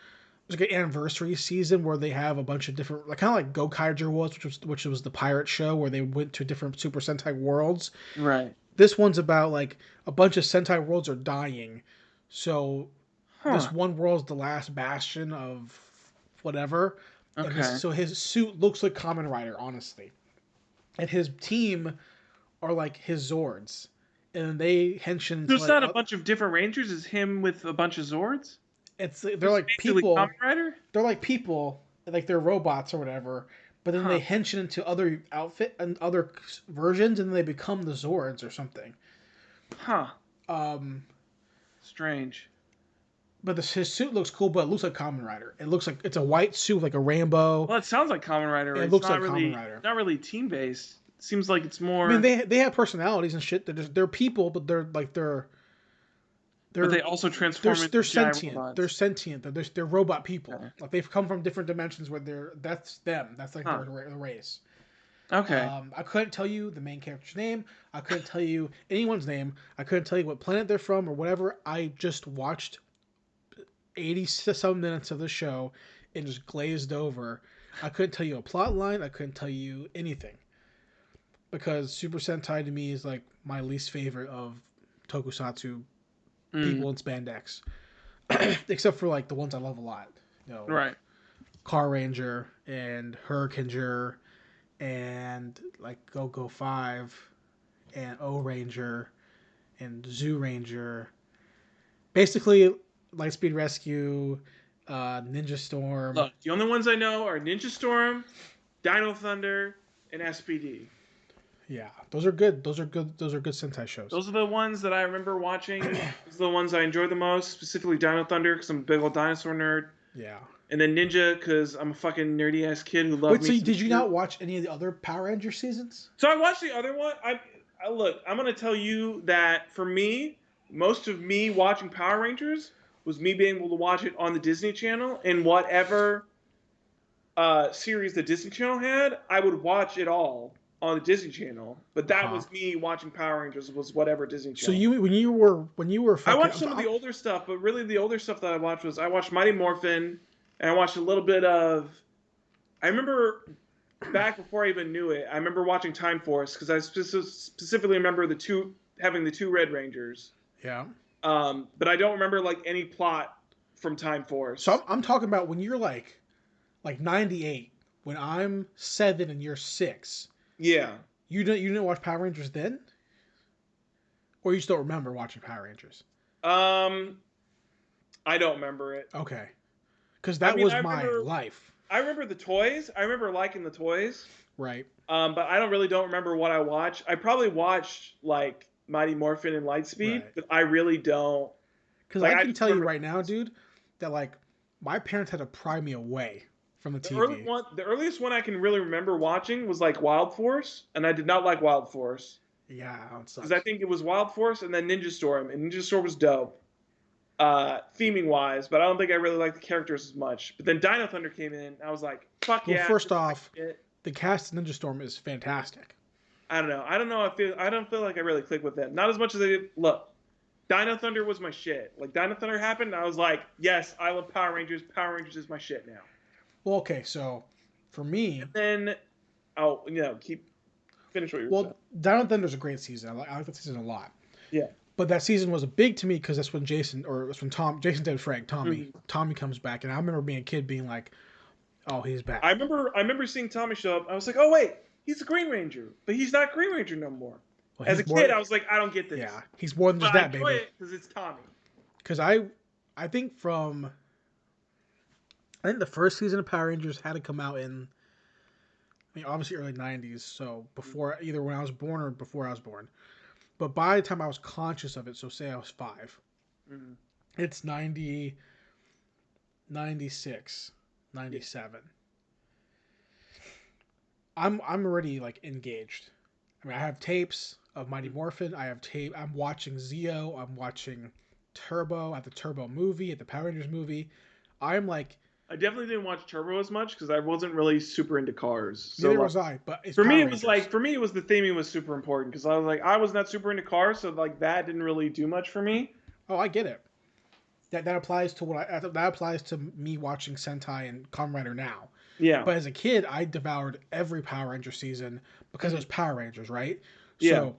There's like an anniversary season where they have a bunch of different, like kind of like Gokaiger was, which was the pirate show where they went to different Super Sentai worlds. Right. This one's about like a bunch of Sentai worlds are dying, so Huh. this one world's the last bastion of whatever, and Okay. so his suit looks like Kamen Rider, honestly, and his team are like his Zords, and they henshin So to it's like not a bunch of different Rangers. It's him with a bunch of Zords. they're It's like basically Kamen people, Rider. like they're robots or whatever, but then Huh. they henshin into other outfit and other versions, and then they become the Zords or something. Huh. Um, Strange. but his suit looks cool, but it looks like Kamen Rider. It looks like it's a white suit, like a rainbow. Well, it sounds like Kamen Rider. It It's looks not like Kamen really, Rider. not really team based. It seems like it's I mean, more. they have personalities and shit. They're people, but But they're they also they're transform they're into giant sentient. They're robots. sentient. They're robot people. Okay. Like they've come from different dimensions where that's them. That's like Huh. their race. Okay. I couldn't tell you the main character's name. I couldn't tell you anyone's name. I couldn't tell you what planet they're from or whatever. I just watched 80 some minutes of the show and just glazed over. I couldn't tell you a plot line. I couldn't tell you anything because Super Sentai to me is like my least favorite of tokusatsu Mm. people in spandex, except for like the ones I love a lot. Right. Car Ranger and Hurricaneer and like Go Go 5 and O Ranger and Zoo Ranger. Basically, Lightspeed Rescue, Ninja Storm. Look, the only ones I know are Ninja Storm, Dino Thunder, and SPD. Yeah, those are good. Those are good. Those are good Sentai shows. Those are the ones that I remember watching. Those are the ones I enjoy the most, specifically Dino Thunder because I'm a big old dinosaur nerd. Yeah. And then Ninja because I'm a fucking nerdy ass kid who loves Wait, me. so some did you shit. not watch any of the other Power Ranger seasons? So I watched the other one. I look. I'm gonna tell you that for me, most of me watching Power Rangers was me being able to watch it on the Disney Channel and whatever series the Disney Channel had, I would watch it all on the Disney Channel. But that was me watching Power Rangers was whatever Disney So Channel. you when you were I fucking, watched some of the older stuff, but really the older stuff that I watched Mighty Morphin, and I watched a little bit of. I remember back before I even knew it. I remember watching Time Force because I specifically remember having the two Red Rangers. Yeah. But I don't remember like any plot from Time Force. So I'm talking about when you're like 98, when I'm 7 and you're 6. Yeah. You didn't watch Power Rangers then, or you still remember watching Power Rangers? I don't remember it. Okay, because that was my life. I remember the toys. I remember liking the toys. Right. But I don't remember what I watched. I probably watched like Mighty Morphin and Lightspeed, Right. but I really don't. Because Like, I can tell you right now, dude, that like my parents had to pry me away from the TV. The earliest one I can really remember watching was like Wild Force, and I did not like Wild Force. Yeah, because I think it was Wild Force and then Ninja Storm, and Ninja Storm was dope, theming wise, but I don't think I really liked the characters as much. But then Dino Thunder came in, and I was like, fuck yeah. First off, the cast of Ninja Storm is fantastic. I don't know. I don't feel like I really clicked with them. Not as much as I did. Look, Dino Thunder was my shit. Like Dino Thunder happened, and I was like, yes, I love Power Rangers. Power Rangers is my shit now. Well, okay, so for me, and then finish what you were saying. Dino Thunder's a great season. I like that season a lot. Yeah. But that season was big to me because that's when Jason David Frank, Tommy comes back, and I remember being a kid being like, "Oh, he's back." I remember seeing Tommy show up. I was like, "Oh wait, he's a Green Ranger," but he's not Green Ranger no more. Well, as a kid, I was like, "I don't get this." Yeah, he's more than just that, baby. Because it's Tommy. Because I think the first season of Power Rangers had to come out in, obviously early '90s, so before either when I was born or before I was born. But by the time I was conscious of it, so say I was 5, Mm-hmm. it's 90, 96, Yeah. 97. I'm already like engaged. I mean, I have tapes of Mighty Morphin. I have tape. I'm watching Zeo. I'm watching Turbo at the Turbo movie, at the Power Rangers movie. I'm like, I definitely didn't watch Turbo as much because I wasn't really super into cars. So neither like was I, but it's for me, Power it was Rangers. like for me it was the theming was super important because I was like I was not super into cars, so like that didn't really do much for me. Oh, I get it. That applies to that applies to me watching Sentai and Kamen Rider now. Yeah. But as a kid, I devoured every Power Ranger season because it Mhm. was Power Rangers, right? Yeah. So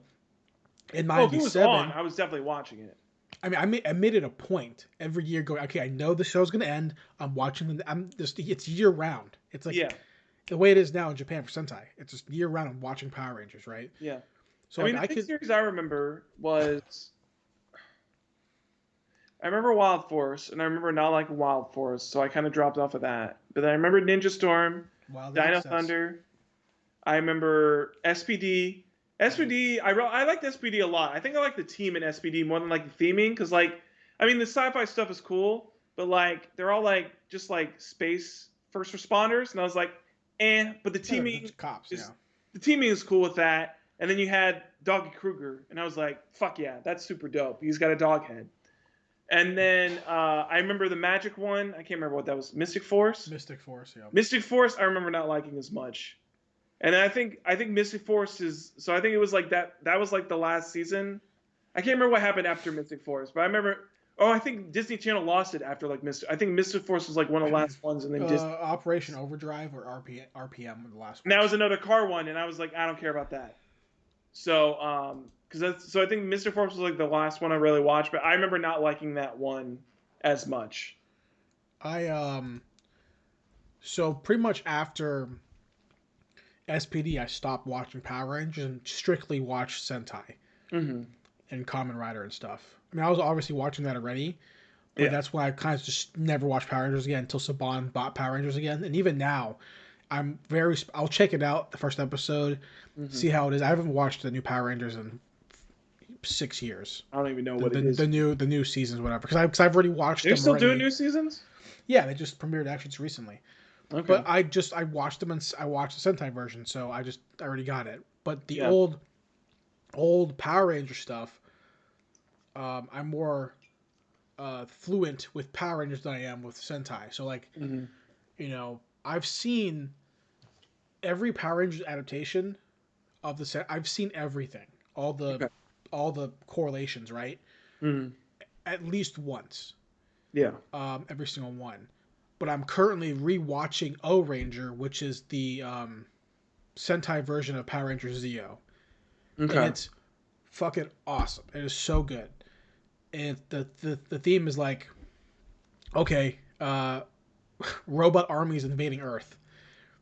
in Oh, if it was on, '97, I was definitely watching it. I mean, I made it a point every year going, okay, I know the show's gonna end. I'm watching them. I'm just it's year round. It's like Yeah. the way it is now in Japan for Sentai. It's just year round. I'm watching Power Rangers, right? Yeah. So I like mean, the I big could, series I remember was I remember Wild Force, and I remember not liking Wild Force, so I kind of dropped off of that. But then I remember Ninja Storm, Wild in Dino Excess. Thunder. I remember SPD. SPD, I liked SPD a lot. I think I like the team in SPD more than like the theming, because like, I mean, the sci-fi stuff is cool, but like they're all like just like space first responders, and I was like, eh. But Yeah, they're cops. Yeah. the teaming is cool with that. And then you had Doggy Kruger, and I was like, fuck yeah, that's super dope. He's got a dog head. And then I remember the Magic one. I can't remember what that was. Mystic Force. Mystic Force. Yeah. Mystic Force. I remember not liking as much. And I think Mystic Force is so I think it was like that was like the last season. I can't remember what happened after Mystic Force, but I remember I think Disney Channel lost it after like Mystic. I think Mystic Force was like one of the last ones, and then Disney. Operation Overdrive or RPM were the last And that ones. was another car one, and I was like, I don't care about that. So so I think Mystic Force was like the last one I really watched, but I remember not liking that one as much. I so pretty much after SPD, I stopped watching Power Rangers and strictly watched Sentai Mm-hmm. and Kamen Rider and stuff. I mean, I was obviously watching that already, but Yeah. that's why I kind of just never watched Power Rangers again until Saban bought Power Rangers again. And even now, I'll check it out the first episode, Mm-hmm. see how it is. I haven't watched the new Power Rangers in 6 years. I don't even know The, what the, it is. the new seasons, whatever. Because I've already watched Are you them still doing already. new seasons? Yeah, they just premiered actually just recently. Okay. But I watched them and I watched the Sentai version, so I already got it. But the Yeah. old Power Ranger stuff, I'm more fluent with Power Rangers than I am with Sentai. So like, Mm-hmm. I've seen every Power Rangers adaptation of the set. I've seen everything, Okay. all the correlations, right? Mm-hmm. At least once, Yeah. every single one. But I'm currently rewatching O Ranger, which is the Sentai version of Power Rangers Zeo, and Okay. it's fucking awesome. It is so good. And the theme is like, okay, robot armies invading Earth.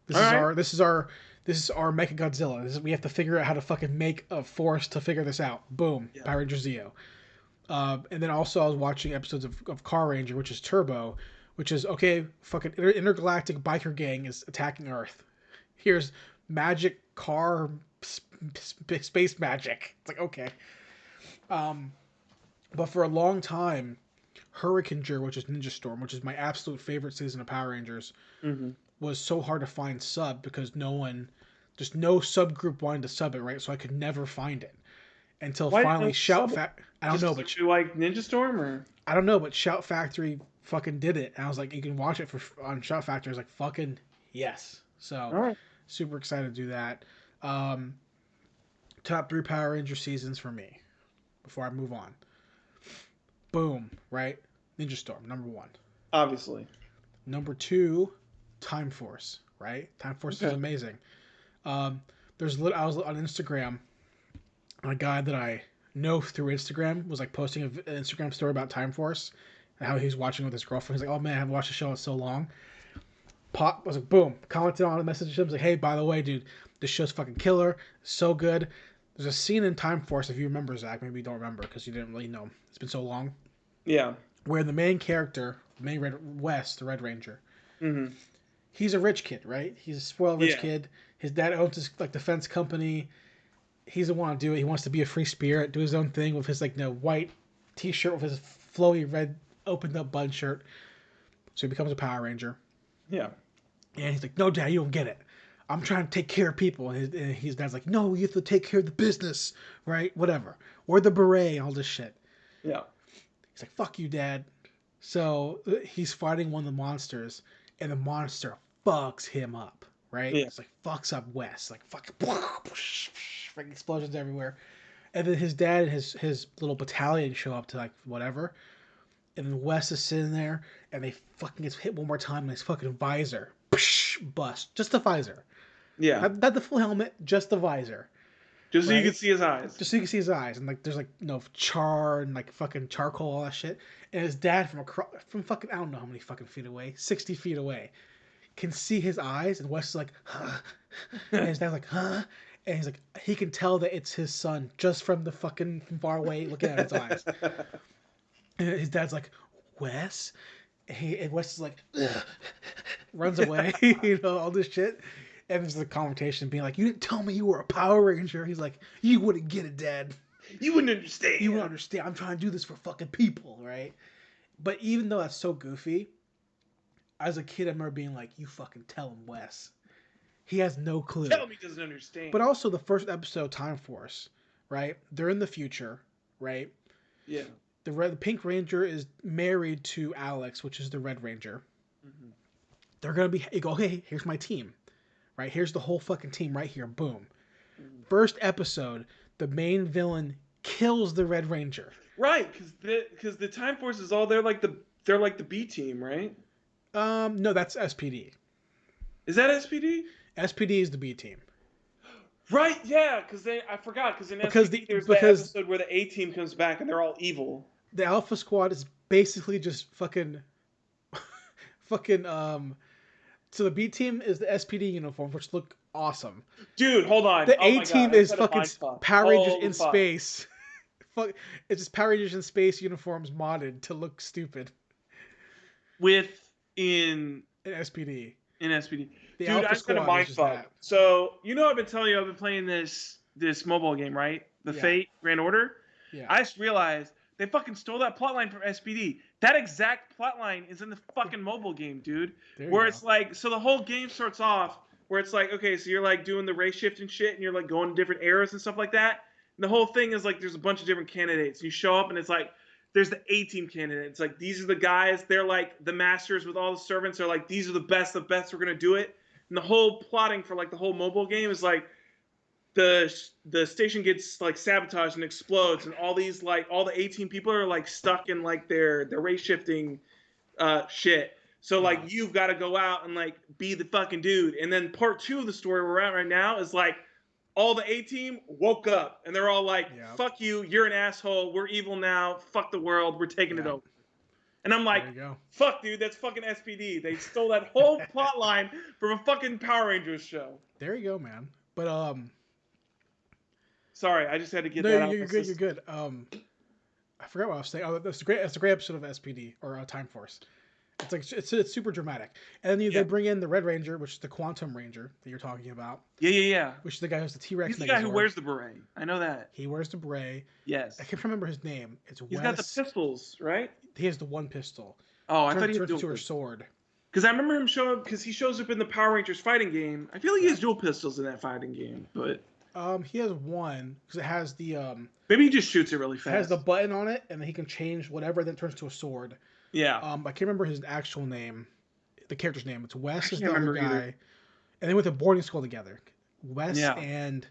This All is right. our this is our this is our Mecha Godzilla. We have to figure out how to fucking make a force to figure this out. Boom, Yeah. Power Rangers Zeo. And then also I was watching episodes of Car Ranger, which is Turbo, which is okay. Fucking intergalactic biker gang is attacking Earth. Here's magic car space magic. It's like okay. Um, but for a long time, Hurricane, which is Ninja Storm, which is my absolute favorite season of Power Rangers, Mm-hmm. was so hard to find sub because just no subgroup wanted to sub it, right? So I could never find it until Why didn't finally it sub it? I don't Just know, because but you like Ninja Storm, or I don't know, but Shout Factory fucking did it, and I was like, you can watch it on Shout Factory. I was like, fucking yes. So all right. super excited to do that. Um, top 3 Power Ranger seasons for me. Before I move on, boom, right? Ninja Storm, number 1. Obviously. Number 2, Time Force, right? Time Force is Okay. amazing. Um, I was on Instagram, and a guy that I know through Instagram was like posting an Instagram story about Time Force and how he's watching with his girlfriend. He's like, "Oh man, I haven't watched the show in so long." Pop I was like, boom, commented on a message to him. I was like, "Hey, by the way, dude, this show's fucking killer, so good." There's a scene in Time Force, if you remember, Zach. Maybe you don't remember because you didn't really know. It's been so long. Yeah. Where the main character, West, the Red Ranger, Mm-hmm. he's a rich kid, right? He's a spoiled rich Yeah. kid. His dad owns this like defense company. He doesn't want to do it. He wants to be a free spirit, do his own thing with his like white T-shirt with his flowy red opened up button shirt. So he becomes a Power Ranger. Yeah. And he's like, "No, Dad, you don't get it. I'm trying to take care of people." And his dad's like, "No, you have to take care of the business, right? Whatever. Or the beret and all this shit." Yeah. He's like, "Fuck you, Dad." So he's fighting one of the monsters, and the monster fucks him up, right? Yeah. It's like fucks up Wes, like fucking explosions everywhere. And then his dad and his little battalion show up to like whatever, and then Wes is sitting there, and they fucking gets hit one more time, and his fucking visor bust, just the visor, Yeah. not the full helmet, just the visor. Just so right? you can see his eyes. Just so you can see his eyes, and like there's like char and like fucking charcoal, all that shit. And his dad from fucking I don't know how many fucking feet away, 60 feet away, can see his eyes, and Wes is like, huh? And his dad's like, huh? And he's like, he can tell that it's his son just from the fucking from far away looking at his eyes. And his dad's like, Wes? And Wes is like, ugh, runs away, all this shit. And there's the conversation being like, "You didn't tell me you were a Power Ranger." He's like, "You wouldn't get it, Dad. You wouldn't understand. You wouldn't understand. I'm trying to do this for fucking people, right?" But even though that's so goofy, as a kid, I remember being like, "You fucking tell him, Wes. He has no clue." Tell him he doesn't understand. But also the first episode, Time Force, right? They're in the future, right? Yeah. The Pink Ranger is married to Alex, which is the Red Ranger. Mm-hmm. They're gonna be. You go, "Hey, here's my team." Right, here's the whole fucking team right here. Boom. First episode, the main villain kills the Red Ranger. Right, because the Time Force is all they're like the B team, right? No, that's SPD. Is that SPD? SPD is the B team. Right, yeah, I forgot because in SPD there's that episode where the A team comes back and they're all evil. The Alpha Squad is basically just fucking. So the B team is the SPD uniform, which look awesome. Dude, hold on. The A team is fucking Power Rangers in space. Fuck, it's just Power Rangers in space uniforms modded to look stupid. In SPD. In SPD. The Dude, I just got a mind fuck. So I've been telling you I've been playing this mobile game, right? The Fate Grand Order. Yeah. I just realized they fucking stole that plotline from SPD. That exact plotline is in the fucking mobile game, dude. Where it's like, so the whole game starts off where it's like, okay, so you're like doing the race shift and shit, and you're like going to different eras and stuff like that. And the whole thing is like, there's a bunch of different candidates. You show up and it's like, there's the A-team candidate. It's like, these are the guys. They're like the masters with all the servants. They're like, these are the best. We're going to do it. And the whole plotting for like the whole mobile game is like, the station gets like sabotaged and explodes, and all these like all the 18 people are like stuck in like their race shifting shit. So like you've got to go out and like be the fucking dude. And then part 2 of the story we're at right now is like all the A team woke up and they're all like, "Fuck you, you're an asshole. We're evil now. Fuck the world. We're taking it over." And I'm like, "Fuck, dude, that's fucking SPD. They stole that whole plot line from a fucking Power Rangers show." There you go, man. But sorry, I just had to get that out. You're good. You're good. I forgot what I was saying. Oh, that's a great episode of SPD or Time Force. It's like it's super dramatic. And then they bring in the Red Ranger, which is the Quantum Ranger that you're talking about. Yeah. Which is the guy who's the T-Rex. He's the guy who wears the beret. I know that. He wears the beret. Yes. I can't remember his name. He's got the pistols, right? He has the one pistol. Oh, I thought he had to a sword. Because I remember him showing up because he shows up in the Power Rangers fighting game. I feel like he has dual pistols in that fighting game, but. He has one because it has the maybe he just shoots it really fast. It has the button on it, and then he can change whatever. Then turns to a sword. Yeah. I can't remember his actual name, the character's name. It's Wes is the other guy, and they went to boarding school together. Wes and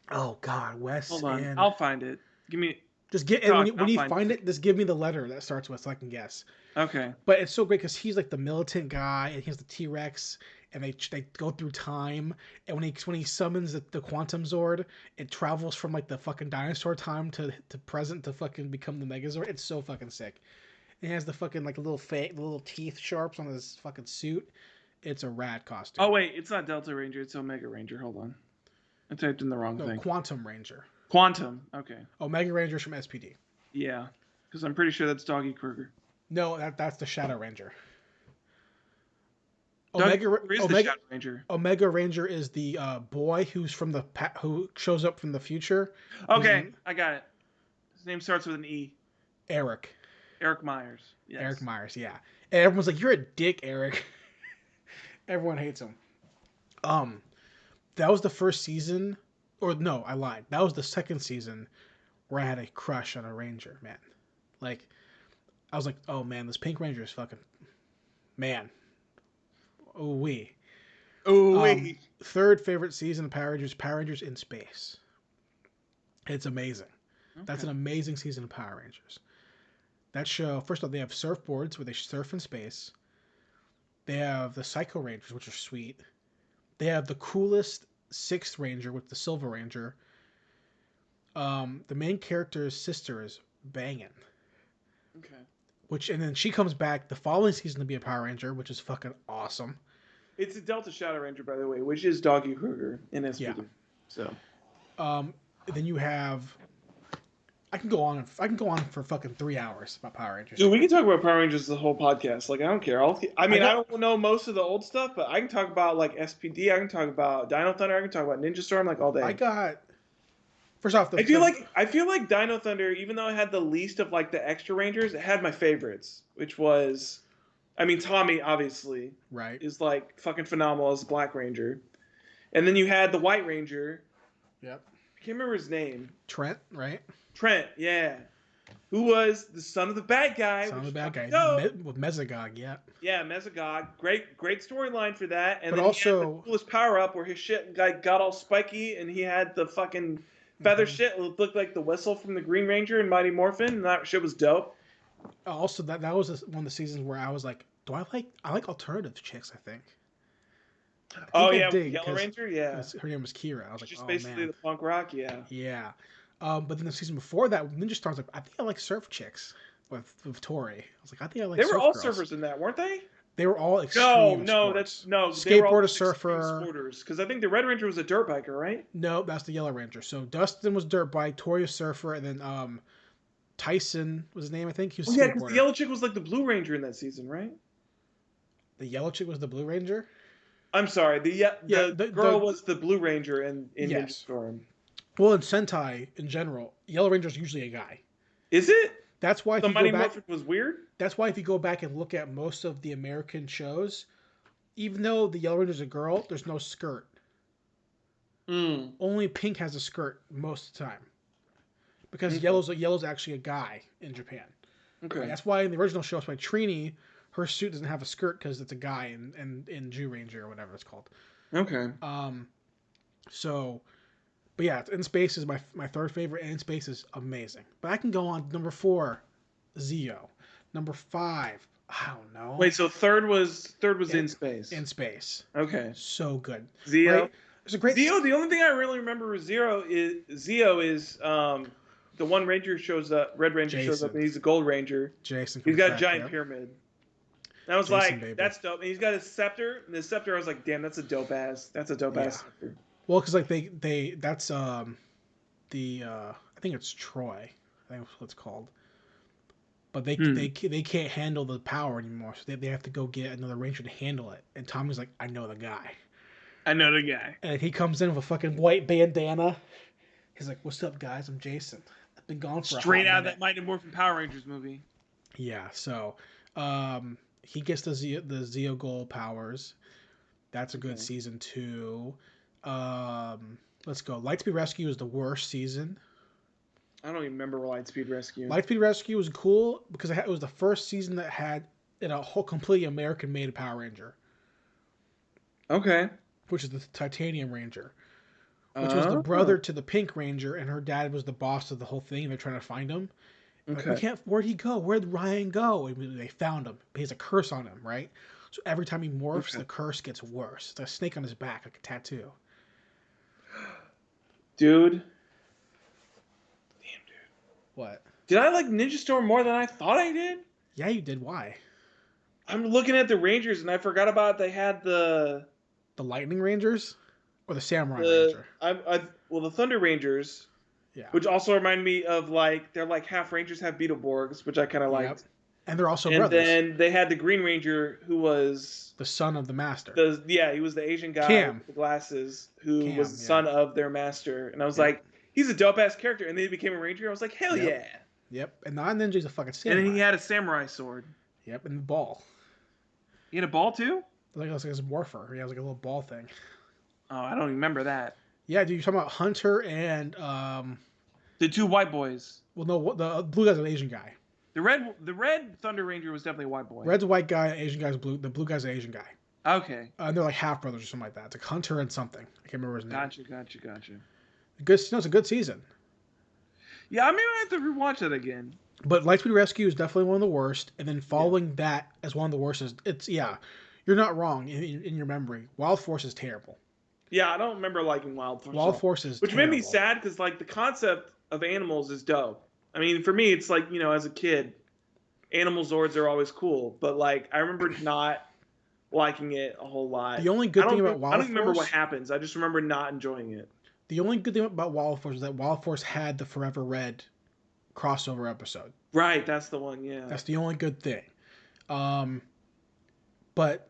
Wes. Hold on, I'll find it. Give me. Just get when you find it, just give me the letter that starts with so I can guess. Okay. But it's so great because he's like the militant guy, and he has the T-Rex. And they go through time, and when he summons the Quantum Zord, it travels from like the fucking dinosaur time to present to fucking become the Megazord. It's so fucking sick. And he has the fucking like little teeth sharps on his fucking suit. It's a rad costume. Oh wait, it's not Delta Ranger, it's Omega Ranger. Hold on, I typed in the wrong thing. Quantum Ranger. Quantum. Okay. Omega Ranger's from SPD. Yeah, because I'm pretty sure that's Doggy Kruger. No, that's the Shadow Ranger. Doggy Omega Ranger is the Omega Shadow Ranger. Omega Ranger is the boy who's from the who shows up from the future. Okay, I got it. His name starts with an E. Eric. Eric Myers. Yes. Eric Myers, yeah. And everyone's like, "You're a dick, Eric." Everyone hates him. That was the first season, or no, I lied. That was the second season where I had a crush on a Ranger, man. Like, I was like, "Oh man, this Pink Ranger is fucking man." Oh wee. Oh wait. Third favorite season of Power Rangers in Space. It's amazing. Okay. That's an amazing season of Power Rangers. That show, first of all, they have surfboards where they surf in space. They have the Psycho Rangers, which are sweet. They have the coolest Sixth Ranger with the Silver Ranger. The main character's sister is banging. Okay. And then she comes back the following season to be a Power Ranger, which is fucking awesome. It's a Delta Shadow Ranger, by the way, which is Doggy Kruger in SPD. Yeah. So. Then you have. I can go on for fucking 3 hours about Power Rangers. Dude, we can talk about Power Rangers the whole podcast. Like, I don't care. I don't know most of the old stuff, but I can talk about, like, SPD. I can talk about Dino Thunder. I can talk about Ninja Storm, like, all day. First off, I feel like Dino Thunder, even though it had the least of, like, the extra Rangers, it had my favorites, which was, I mean, Tommy, obviously, right, is, like, fucking phenomenal as Black Ranger. And then you had the White Ranger. Yep. I can't remember his name. Trent, right? Trent, yeah. Who was the son of the bad guy. With Mesogog, yeah. Yeah, Mesogog. Great storyline for that. And but then also, he had the coolest power-up where his shit got all spiky and he had the fucking feather shit. It looked like the whistle from the Green Ranger in Mighty Morphin, and that shit was dope. Also, that was one of the seasons where I was like, I like alternative chicks, I think. Yellow Ranger, yeah. Her name was Kira. I was like, just basically the punk rock, yeah. Yeah. But then the season before that, Ninja Storm's like, I think I like surf chicks with Tori. I was like, I think I like. They were all girls. surfers in that, weren't they? They were all extreme. Skateboarder, surfer. Because I think the Red Ranger was a dirt biker, right? No, that's the Yellow Ranger. So Dustin was dirt bike, Tori was surfer, and then Tyson was his name. I think he was. Yeah, because the yellow chick was like the Blue Ranger in that season, right? The yellow chick was the Blue Ranger. I'm sorry. The girl was the Blue Ranger in yes. Ninja Storm. Well, in Sentai in general, Yellow Ranger is usually a guy. Is it? That's why. The Mighty Morphin was weird. That's why if you go back and look at most of the American shows, even though the Yellow Ranger's a girl, there's no skirt. Only Pink has a skirt most of the time, because Yellow's actually a guy in Japan. Okay. That's why in the original show, by Trini, her suit doesn't have a skirt because it's a guy in Jew Ranger or whatever it's called. Okay. But yeah, In Space is my third favorite, and In Space is amazing. But I can go on. Number 4, Zeo. Number 5, I don't know. Wait, so third was In Space. In Space. Okay. So good. Zeo. Right? There's a great Zeo. The only thing I really remember with Zeo is the one Ranger shows up. Red Ranger Jason. shows up, and he's a Gold Ranger. Jason. He's got a giant pyramid. And I was Jason, like, baby. that's dope. And he's got his scepter, and his scepter, I was like, damn, that's a dope ass scepter. Well, because like that's I think it's Troy. I think that's what it's called. But they can't handle the power anymore, so they have to go get another Ranger to handle it. And Tommy's like, I know the guy. And he comes in with a fucking white bandana. He's like, "What's up, guys? I'm Jason. I've been gone for straight out of that Mighty Morphin Power Rangers movie." Yeah. So, he gets the Zeo Gold powers. That's a good season 2. Let's go. Lightspeed Rescue is the worst season. I don't even remember Lightspeed Rescue. Lightspeed Rescue was cool because it was the first season that had a whole completely American-made Power Ranger. Okay. Which is the Titanium Ranger. Which was the brother to the Pink Ranger, and her dad was the boss of the whole thing. They're trying to find him. Okay. Like, where'd he go? Where'd Ryan go? And they found him. He has a curse on him, right? So every time he morphs, the curse gets worse. It's a snake on his back, like a tattoo. Dude. Damn, dude. What? Did I like Ninja Storm more than I thought I did? Yeah, you did. Why? I'm looking at the Rangers, and I forgot about they had the Lightning Rangers? Or the Samurai Ranger? Well, the Thunder Rangers. Yeah. Which also remind me of, like, they're like half Rangers, half Beetleborgs, which I kind of liked. And they're also And brothers. then they had the Green Ranger, who was The son of the master. he was the Asian guy Cam. with the glasses, who was Cam, the yeah. son of their master. And I was Yep. like, he's a dope ass character. And then he became a ranger. I was like, hell Yep. yeah. Yep. And the ninja's a fucking samurai. And then he had a samurai sword. Yep. And the ball. He had a ball too? Like it was like his morpher. He has like a little ball thing. Oh, I don't even remember that. Yeah, dude, you're talking about Hunter and the two white boys. well, no, the blue guy's an Asian guy. The red Thunder Ranger was definitely a white boy. Red's a white guy, Asian guy's blue. The blue guy's an Asian guy. Okay. And they're like half brothers or something like that. It's like Hunter and something. I can't remember his name. Gotcha. Good, no, it's a good season. Yeah, I mean, I have to rewatch it again. But Lightspeed Rescue is definitely one of the worst. And then following that as one of the worst is you're not wrong in your memory. Wild Force is terrible. Yeah, I don't remember liking Wild Force. Wild Force is which terrible. made me sad because like the concept of animals is dope. I mean, for me, it's like, you know, as a kid, animal Zords are always cool. But like, I remember not liking it a whole lot. The only good thing about Wild Force, I don't even remember what happens. I just remember not enjoying it. The only good thing about Wild Force is that Wild Force had the Forever Red crossover episode. Right, that's the one, yeah. That's the only good thing. But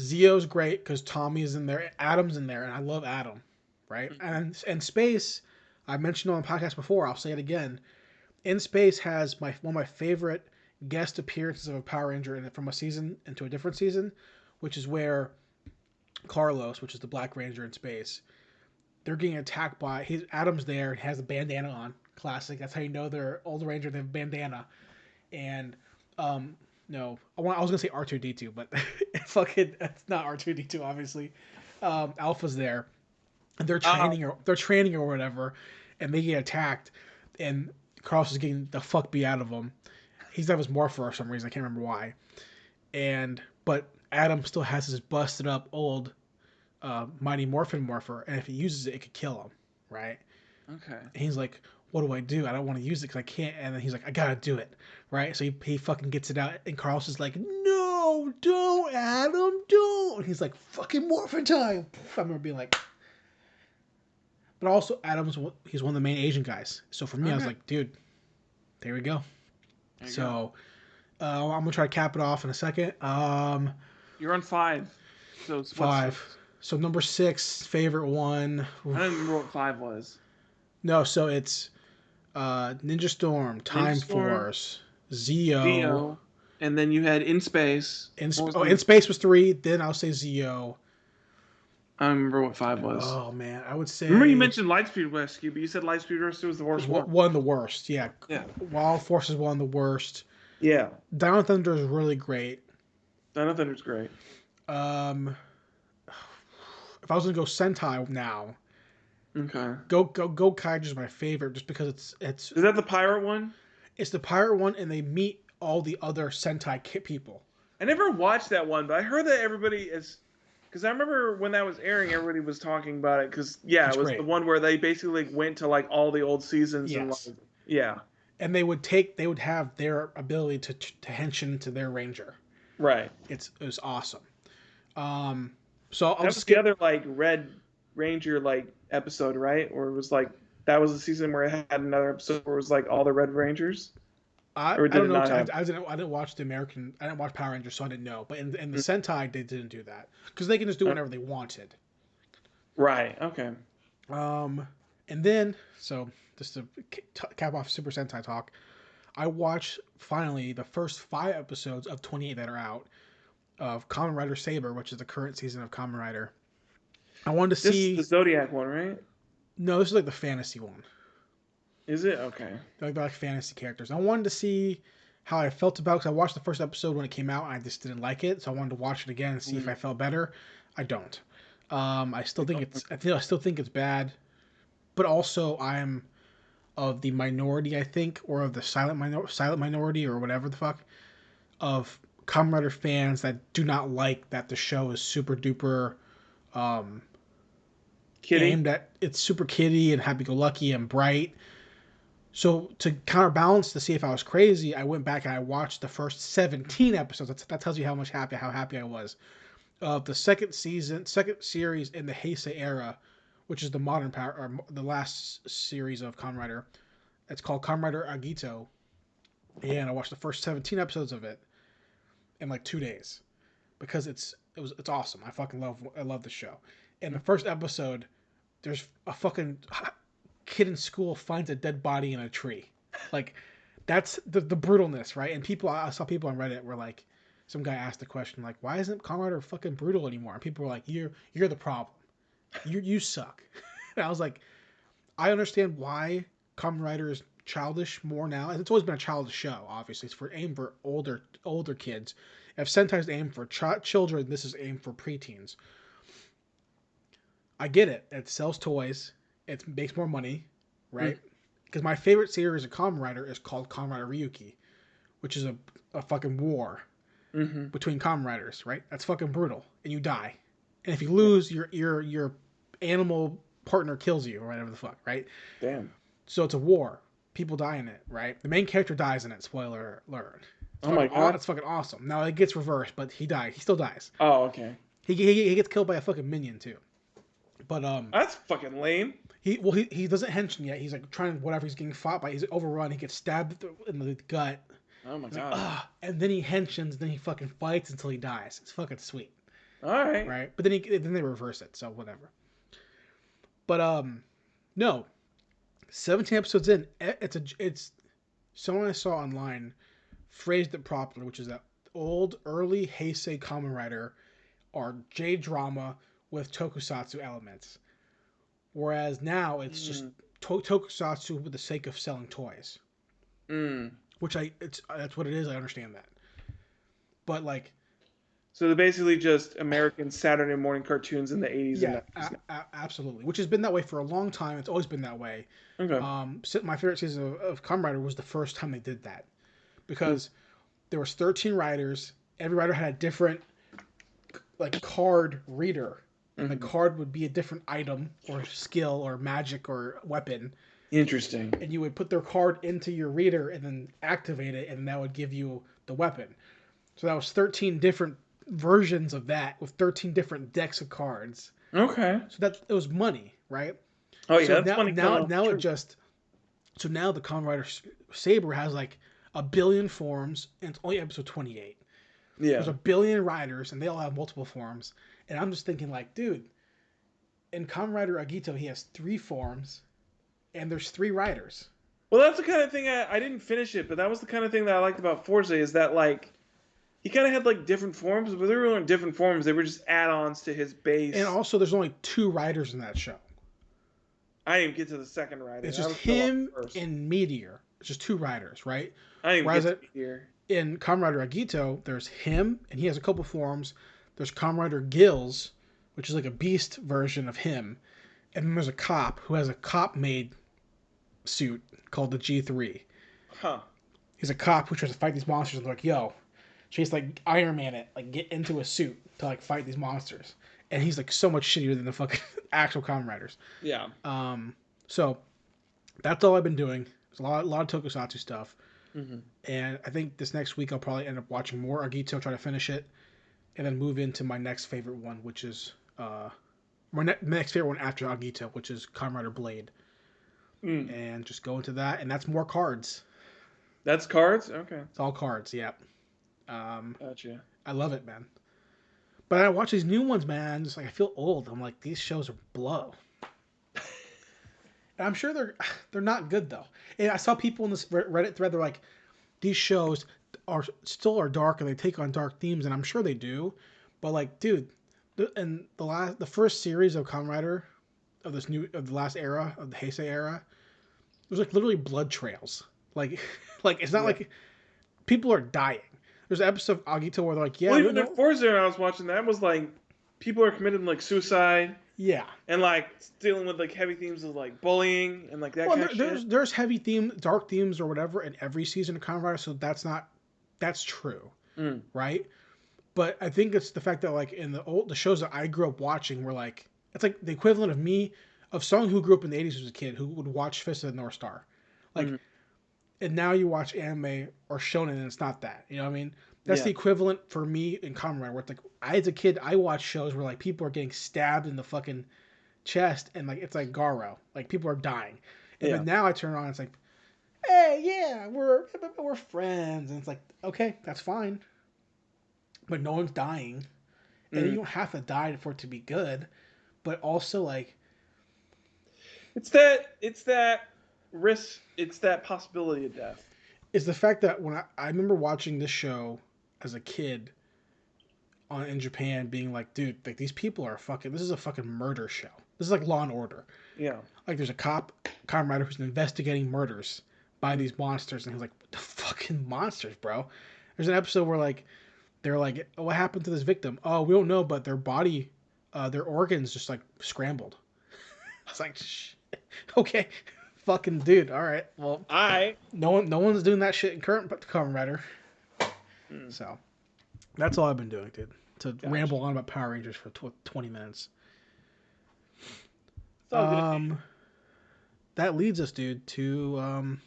Zio's great because Tommy's in there, Adam's in there, and I love Adam, right? Mm-hmm. And Space, I mentioned on the podcast before, I'll say it again. In Space has one of my favorite guest appearances of a Power Ranger from a season into a different season, which is where Carlos, which is the Black Ranger in Space, they're getting attacked by Adam's there and has a bandana on. Classic. That's how you know they're old Ranger. They have a bandana, and no, I was gonna say R2D2, but fucking that's not R2D2. Obviously, Alpha's there, and they're training or whatever, and they get attacked, and Carlos is getting the fuck beat out of him. He's got his morpher for some reason. I can't remember why, but Adam still has his busted up old Mighty Morphin morpher, and if he uses it, it could kill him, right? Okay. And he's like, what do I do? I don't want to use it because I can't. And then he's like, I gotta do it, right? So he fucking gets it out, and Carlos is like, no, don't, Adam, don't. And he's like, fucking morphin time. I remember being like, but also he's one of the main Asian guys. So for me, I was like, dude, there we go. So I'm gonna try to cap it off in a second. You're on 5. So 5. So number 6, favorite one. I don't remember what 5 was. No, so it's Ninja Storm, Time Force, Zio, and then you had In Space. In Space was 3. Then I'll say Zio. I don't remember what 5 was. Oh man, I would say. Remember you mentioned Lightspeed Rescue, but you said Lightspeed Rescue was the worst one. One of the worst, yeah. Yeah. Wild Force is one of the worst. Yeah. Dino Thunder is really great. Dino Thunder's great. If I was gonna go Sentai now, okay, Go Kaiju is my favorite just because it's. Is that the pirate one? It's the pirate one, and they meet all the other Sentai people. I never watched that one, but I heard that everybody is. Because I remember when that was airing, everybody was talking about it. Because it was the one where they basically went to like all the old seasons. Yes. And yeah. And they would have their ability to henshin to their ranger. Right. It was awesome. So I'll that was the other like Red Ranger like episode, right? Or it was like that was the season where it had another episode where it was like all the Red Rangers. I don't know. I didn't watch the American. I didn't watch Power Rangers, so I didn't know. But in the Sentai, they didn't do that because they can just do whatever they wanted. Right. Okay. And then just to cap off Super Sentai talk, I watched finally the first 5 episodes of 28 that are out of Kamen Rider Saber, which is the current season of Kamen Rider. I wanted to see the Zodiac one, right? No, this is like the fantasy one. Is it? Okay. They're like fantasy characters. I wanted to see how I felt about it because I watched the first episode when it came out and I just didn't like it, so I wanted to watch it again and see if I felt better. I don't. I still think it's bad, but also I'm of the minority, I think, or of the silent minority or whatever the fuck of Kamen Rider fans that do not like that the show is super duper aimed at it's super kiddie and happy-go-lucky and bright. So to counterbalance to see if I was crazy, I went back and I watched the first 17 episodes. That tells you how happy I was. Of the second series in the Heisei era, which is the modern power or the last series of Kamen Rider. It's called Kamen Rider Agito. Yeah, and I watched the first 17 episodes of it in like 2 days because it's awesome. I love the show. In the first episode, there's a fucking kid in school finds a dead body in a tree. Like that's the brutalness, right? And I saw people on Reddit were like, some guy asked the question like, why isn't Kamen Rider fucking brutal anymore? And people were like, you're the problem. You suck. And I was like, I understand why Kamen Rider is childish more now. And it's always been a childish show. Obviously, it's aimed for older kids. If Sentai's aimed for children, this is aimed for preteens. I get it. It sells toys. It makes more money, right? Because my favorite series of Kamen Rider is called Kamen Rider Ryuki, which is a fucking war between Kamen Riders, right? That's fucking brutal, and you die. And if you lose, your animal partner kills you or whatever the fuck, right? Damn. So it's a war. People die in it, right? The main character dies in it. Spoiler alert. Oh my god, it's fucking awesome. Now it gets reversed, but he died. He still dies. Oh, okay. He gets killed by a fucking minion too. But that's fucking lame. He doesn't henchman yet. He's like trying whatever. He's getting fought by. He's overrun. He gets stabbed in the gut. Oh my god. Like, and then he henchens. Then he fucking fights until he dies. It's fucking sweet. All right. Right. But then they reverse it. So whatever. But no. 17 episodes in. It's someone I saw online phrased it properly, which is that old early Heisei Kamen Rider or J drama with tokusatsu elements. Whereas now it's just tokusatsu with the sake of selling toys. Which that's what it is. I understand that. But like, so they're basically just American Saturday morning cartoons in the 80s. Yeah, absolutely. Which has been that way for a long time. It's always been that way. Okay. My favorite season of Kamen Rider was the first time they did that, because there was 13 riders. Every rider had a different like card reader. And the card would be a different item or skill or magic or weapon. Interesting. And you would put their card into your reader and then activate it, and that would give you the weapon. So that was 13 different versions of that with 13 different decks of cards. Okay. So it was money, right? Oh yeah, so that's funny. Now the Kamen Rider Saber has like 1 billion forms, and it's only episode 28. Yeah. There's 1 billion riders, and they all have multiple forms. And I'm just thinking, like, dude, in Kamen Rider Agito, he has 3 forms, and there's 3 riders. Well, that's the kind of thing I didn't finish it, but that was the kind of thing that I liked about Forza, is that like he kind of had like different forms, but they weren't different forms. They were just add-ons to his base. And also, there's only 2 riders in that show. I didn't get to the second rider. It's just him and Meteor. It's just 2 riders, right? I didn't get to Meteor. In Kamen Rider Agito, there's him, and he has a couple forms. There's Kamen Rider Gills, which is like a beast version of him. And then there's a cop who has a cop-made suit called the G3. Huh. He's a cop who tries to fight these monsters, and they're like, yo. So he's like Iron Man it, like get into a suit to like fight these monsters. And he's like so much shittier than the fucking actual Kamen Riders. Yeah. So that's all I've been doing. There's a lot of tokusatsu stuff. Mm-hmm. And I think this next week I'll probably end up watching more Agito, try to finish it, and then move into my next favorite one, which is my next favorite one after Agito, which is Kamen Rider Blade. And just go into that, and that's more cards. That's cards? Okay. It's all cards, yeah. Gotcha. I love it, man. But I watch these new ones, man. I'm just like, I feel old. I'm like, these shows are blow. And I'm sure they're not good though. And I saw people in this Reddit thread. They're like, these shows are dark and they take on dark themes, and I'm sure they do. But like, dude, the first series of Kamen Rider of the last era of the Heisei era, it was like literally blood trails. Like it's not like people are dying. There's an episode of Agito where they're like, well, even in Forza, I was watching that, was like people are committing like suicide. Yeah. And like dealing with like heavy themes of like bullying and like that kind of shit. There's heavy dark themes or whatever in every season of Kamen Rider, so that's true. Right? But I think it's the fact that like in the shows that I grew up watching were like, it's like the equivalent of someone who grew up in the 80s as a kid who would watch Fist of the North Star. Like, and now you watch anime or shonen and it's not that. You know what I mean? That's the equivalent for me in Kamen Rider, where it's like, as a kid, I watched shows where like people are getting stabbed in the fucking chest and like it's like Garo. Like people are dying. And then now I turn on, it's like hey, yeah, we're friends, and it's like, okay, that's fine, but no one's dying, and you Mm. don't have to die for it to be good, but also like It's that risk. It's that possibility of death. is the fact that when I remember watching this show as a kid in Japan, being like, dude, like these people are fucking. This is a fucking murder show. This is like Law and Order. Yeah. Like there's a cop, Kamen Rider, who's investigating murders by Mm. these monsters, and he's like, what the fucking monsters, bro? There's an episode where like they're like, oh, what happened to this victim? Oh, we don't know, but their body, their organs just like scrambled. It's like, okay, fucking dude. All right, well, I. no one's doing that shit in current Kamen Rider. Mm. So that's all I've been doing, dude. To Gotcha. ramble on about Power Rangers for 20 minutes. It's all good. That leads us, dude, to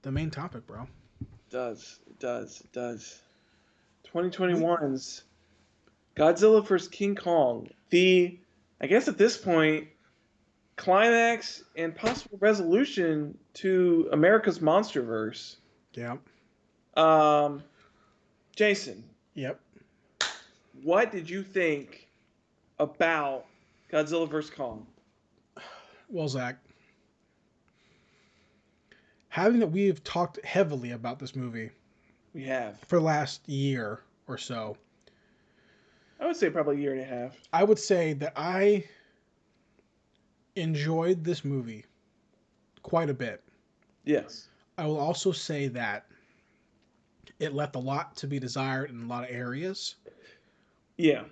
the main topic, bro. It does. We 2021's Godzilla vs King Kong. I guess at this point, climax and possible resolution to America's MonsterVerse. Yeah. Um, Jason, Yep. what did you think about Godzilla vs Kong? Well, Zach, having that we've talked heavily about this movie We have, for the last year or so, I would say, probably a year and a half. I would say that I enjoyed this movie quite a bit. Yes. I will also say that it left a lot to be desired in a lot of areas, Yeah.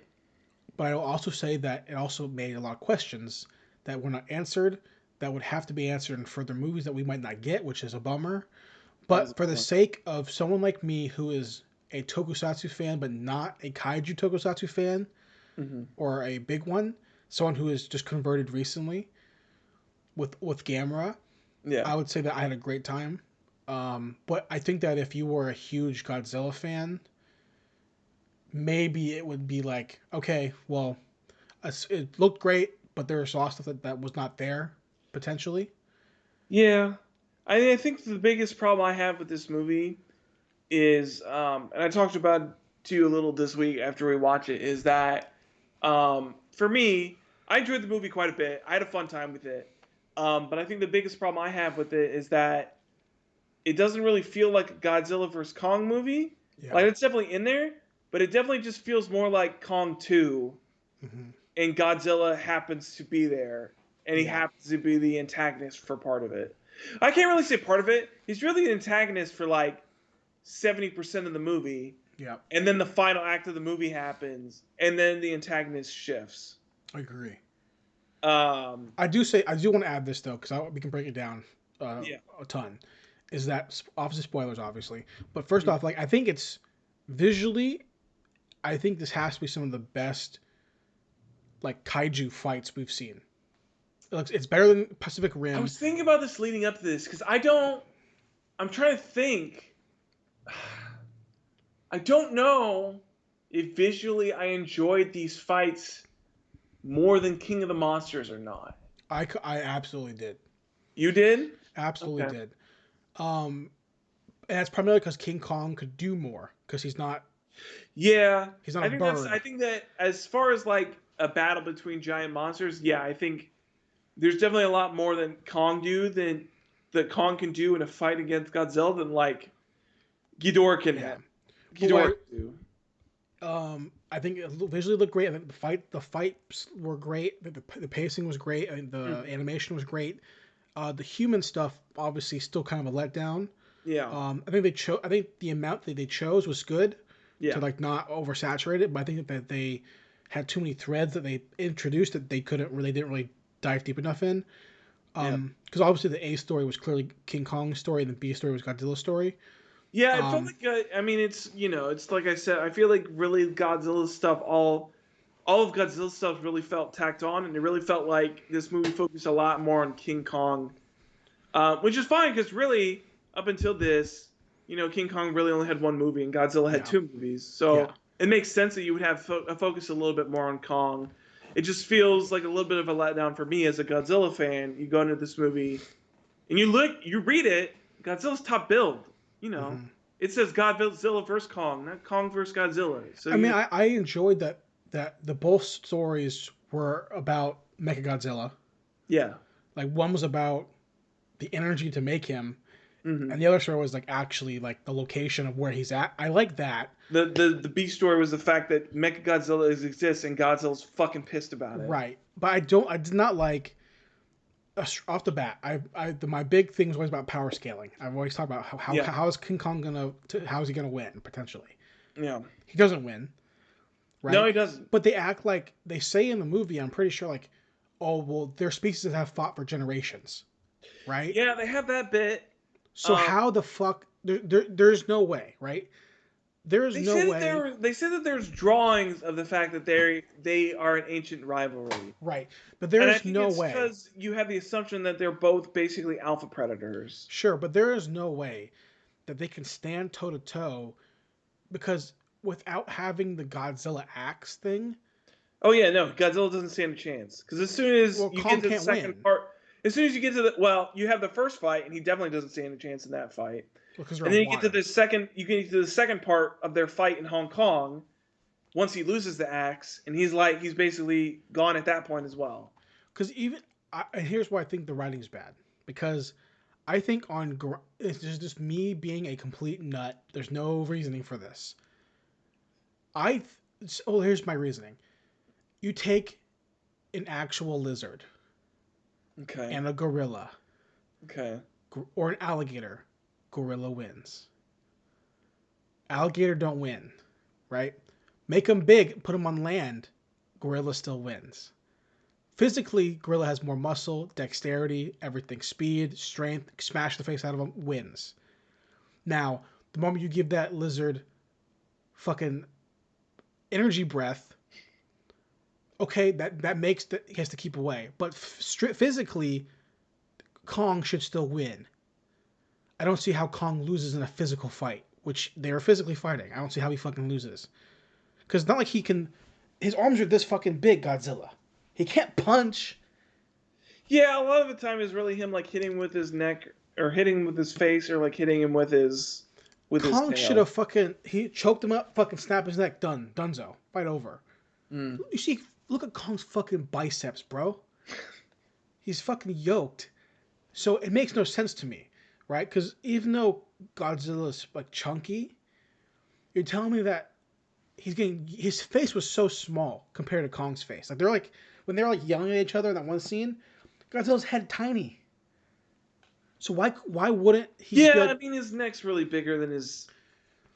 but I will also say that it also made a lot of questions that were not answered that would have to be answered in further movies that we might not get, which is a bummer. That is But for the sake of someone like me who is a tokusatsu fan, but not a kaiju tokusatsu fan mm-hmm. or a big one, someone who is just converted recently with Gamera, Yeah. I would say that I had a great time. But I think that if you were a huge Godzilla fan, maybe it would be like, okay, well, it looked great, but there was a lot of stuff that was not there potentially. Yeah. I think the biggest problem I have with this movie is, and I talked about it to you a little this week after we watch it, is that for me, I enjoyed the movie quite a bit. I had a fun time with it. But I think the biggest problem I have with it is that it doesn't really feel like a Godzilla vs. Kong movie. Yeah. Like, it's definitely in there, but it definitely just feels more like Kong 2, Mm-hmm. and Godzilla happens to be there, and he Yeah. happens to be the antagonist for part of it. I can't really say part of it. He's really the antagonist for like 70% of the movie, Yeah. and then the final act of the movie happens, and then the antagonist shifts. I agree. Um, I do want to add this though, because we can break it down yeah. a ton. Is that obviously spoilers, obviously, but first off, like I think it's visually, I think this has to be some of the best like kaiju fights we've seen. It's better than Pacific I Rim. was thinking about this leading up to this because I'm trying to think. I don't know if visually I enjoyed these fights more than King of the Monsters or not. I absolutely did. You did? Absolutely Okay. did. And that's primarily because King Kong could do more because he's not Yeah. a bird. I think that as far as like a battle between giant monsters, yeah, I think there's definitely a lot more than Kong do than that Kong can do in a fight against Godzilla than like Ghidorah can Yeah. Ghidorah can do. I think it visually looked great. I think the fights were great. The pacing was great. I think the animation was great. The human stuff obviously still kind of a letdown. Yeah. I think I think the amount that they chose was good Yeah. to like not oversaturate it. But I think that they had too many threads that they introduced that they didn't really dive deep enough in. Because obviously the A story was clearly King Kong's story and the B story was Godzilla's story. Yeah, it felt like I mean, it's it's like I said. I feel like really Godzilla's stuff, all of Godzilla's stuff, really felt tacked on, and it really felt like this movie focused a lot more on King Kong, which is fine because really up until this, King Kong really only had one movie and Godzilla had two movies, so it makes sense that you would have a focus a little bit more on Kong. It just feels like a little bit of a letdown for me as a Godzilla fan. You go into this movie And you read it, Godzilla's top billed. You know, Mm-hmm. it says Godzilla versus Kong, not Kong versus Godzilla. So I mean, I enjoyed that the both stories were about Mechagodzilla. yeah. Like one was about the energy to make him, Hmm. and the other story was like actually like the location of where he's at. I like that. The B story was the fact that Mechagodzilla exists and Godzilla's fucking pissed about it. Right. But I did not like off the bat. My big thing was always about power scaling. I've always talked about Yeah. how is King Kong how is he gonna win potentially? Yeah. He doesn't win, right? No, he doesn't. But they act like they say in the movie. I'm pretty sure like, oh well, their species that have fought for generations, right? Yeah, they have that bit. So how the fuck there's no way, right? There's They no said way. that they said that there's drawings of the fact that they are an ancient rivalry. Right. But And I there's think no it's way. because you have the assumption that they're both basically alpha predators. Sure, but there is no way that they can stand toe to toe because without having the Godzilla axe thing, Oh yeah, no, Godzilla doesn't stand a chance. Because as soon as well, you Kong get to the can't second win part, as soon as you get to the you have the first fight, and he definitely doesn't stand a chance in that fight. because And they're then on you get to water. the second part of their fight in Hong Kong. Once he loses the axe, and he's basically gone at that point as well. Because and here's why I think the writing's bad. Because I think it's just me being a complete nut. There's no reasoning for this. Here's my reasoning. You take an actual lizard Okay. and a gorilla Okay. or an alligator, gorilla wins. Alligator don't win, right? Make them big, put them on land, gorilla still wins. Physically, gorilla has more muscle, dexterity, everything, speed, strength, smash the face out of him, wins. Now, the moment you give that lizard fucking energy breath, okay, that makes he has to keep away. But physically, Kong should still win. I don't see how Kong loses in a physical fight, which they are physically fighting. I don't see how he fucking loses. Because it's not like he can. His arms are this fucking big, Godzilla. He can't punch. Yeah, a lot of the time is really him like hitting with his neck or hitting with his face or like hitting him with his Kong should tail. have he choked him up, fucking snap his neck, done, donezo, fight over. Mm. You see, look at Kong's fucking biceps, bro. He's fucking yoked. So it makes no sense to me, right? Because even though Godzilla's like chunky, you're telling me that his face was so small compared to Kong's face. Like they're like when they're like yelling at each other in that one scene, Godzilla's head tiny. So why wouldn't he? Yeah, Like, I mean his neck's really bigger than his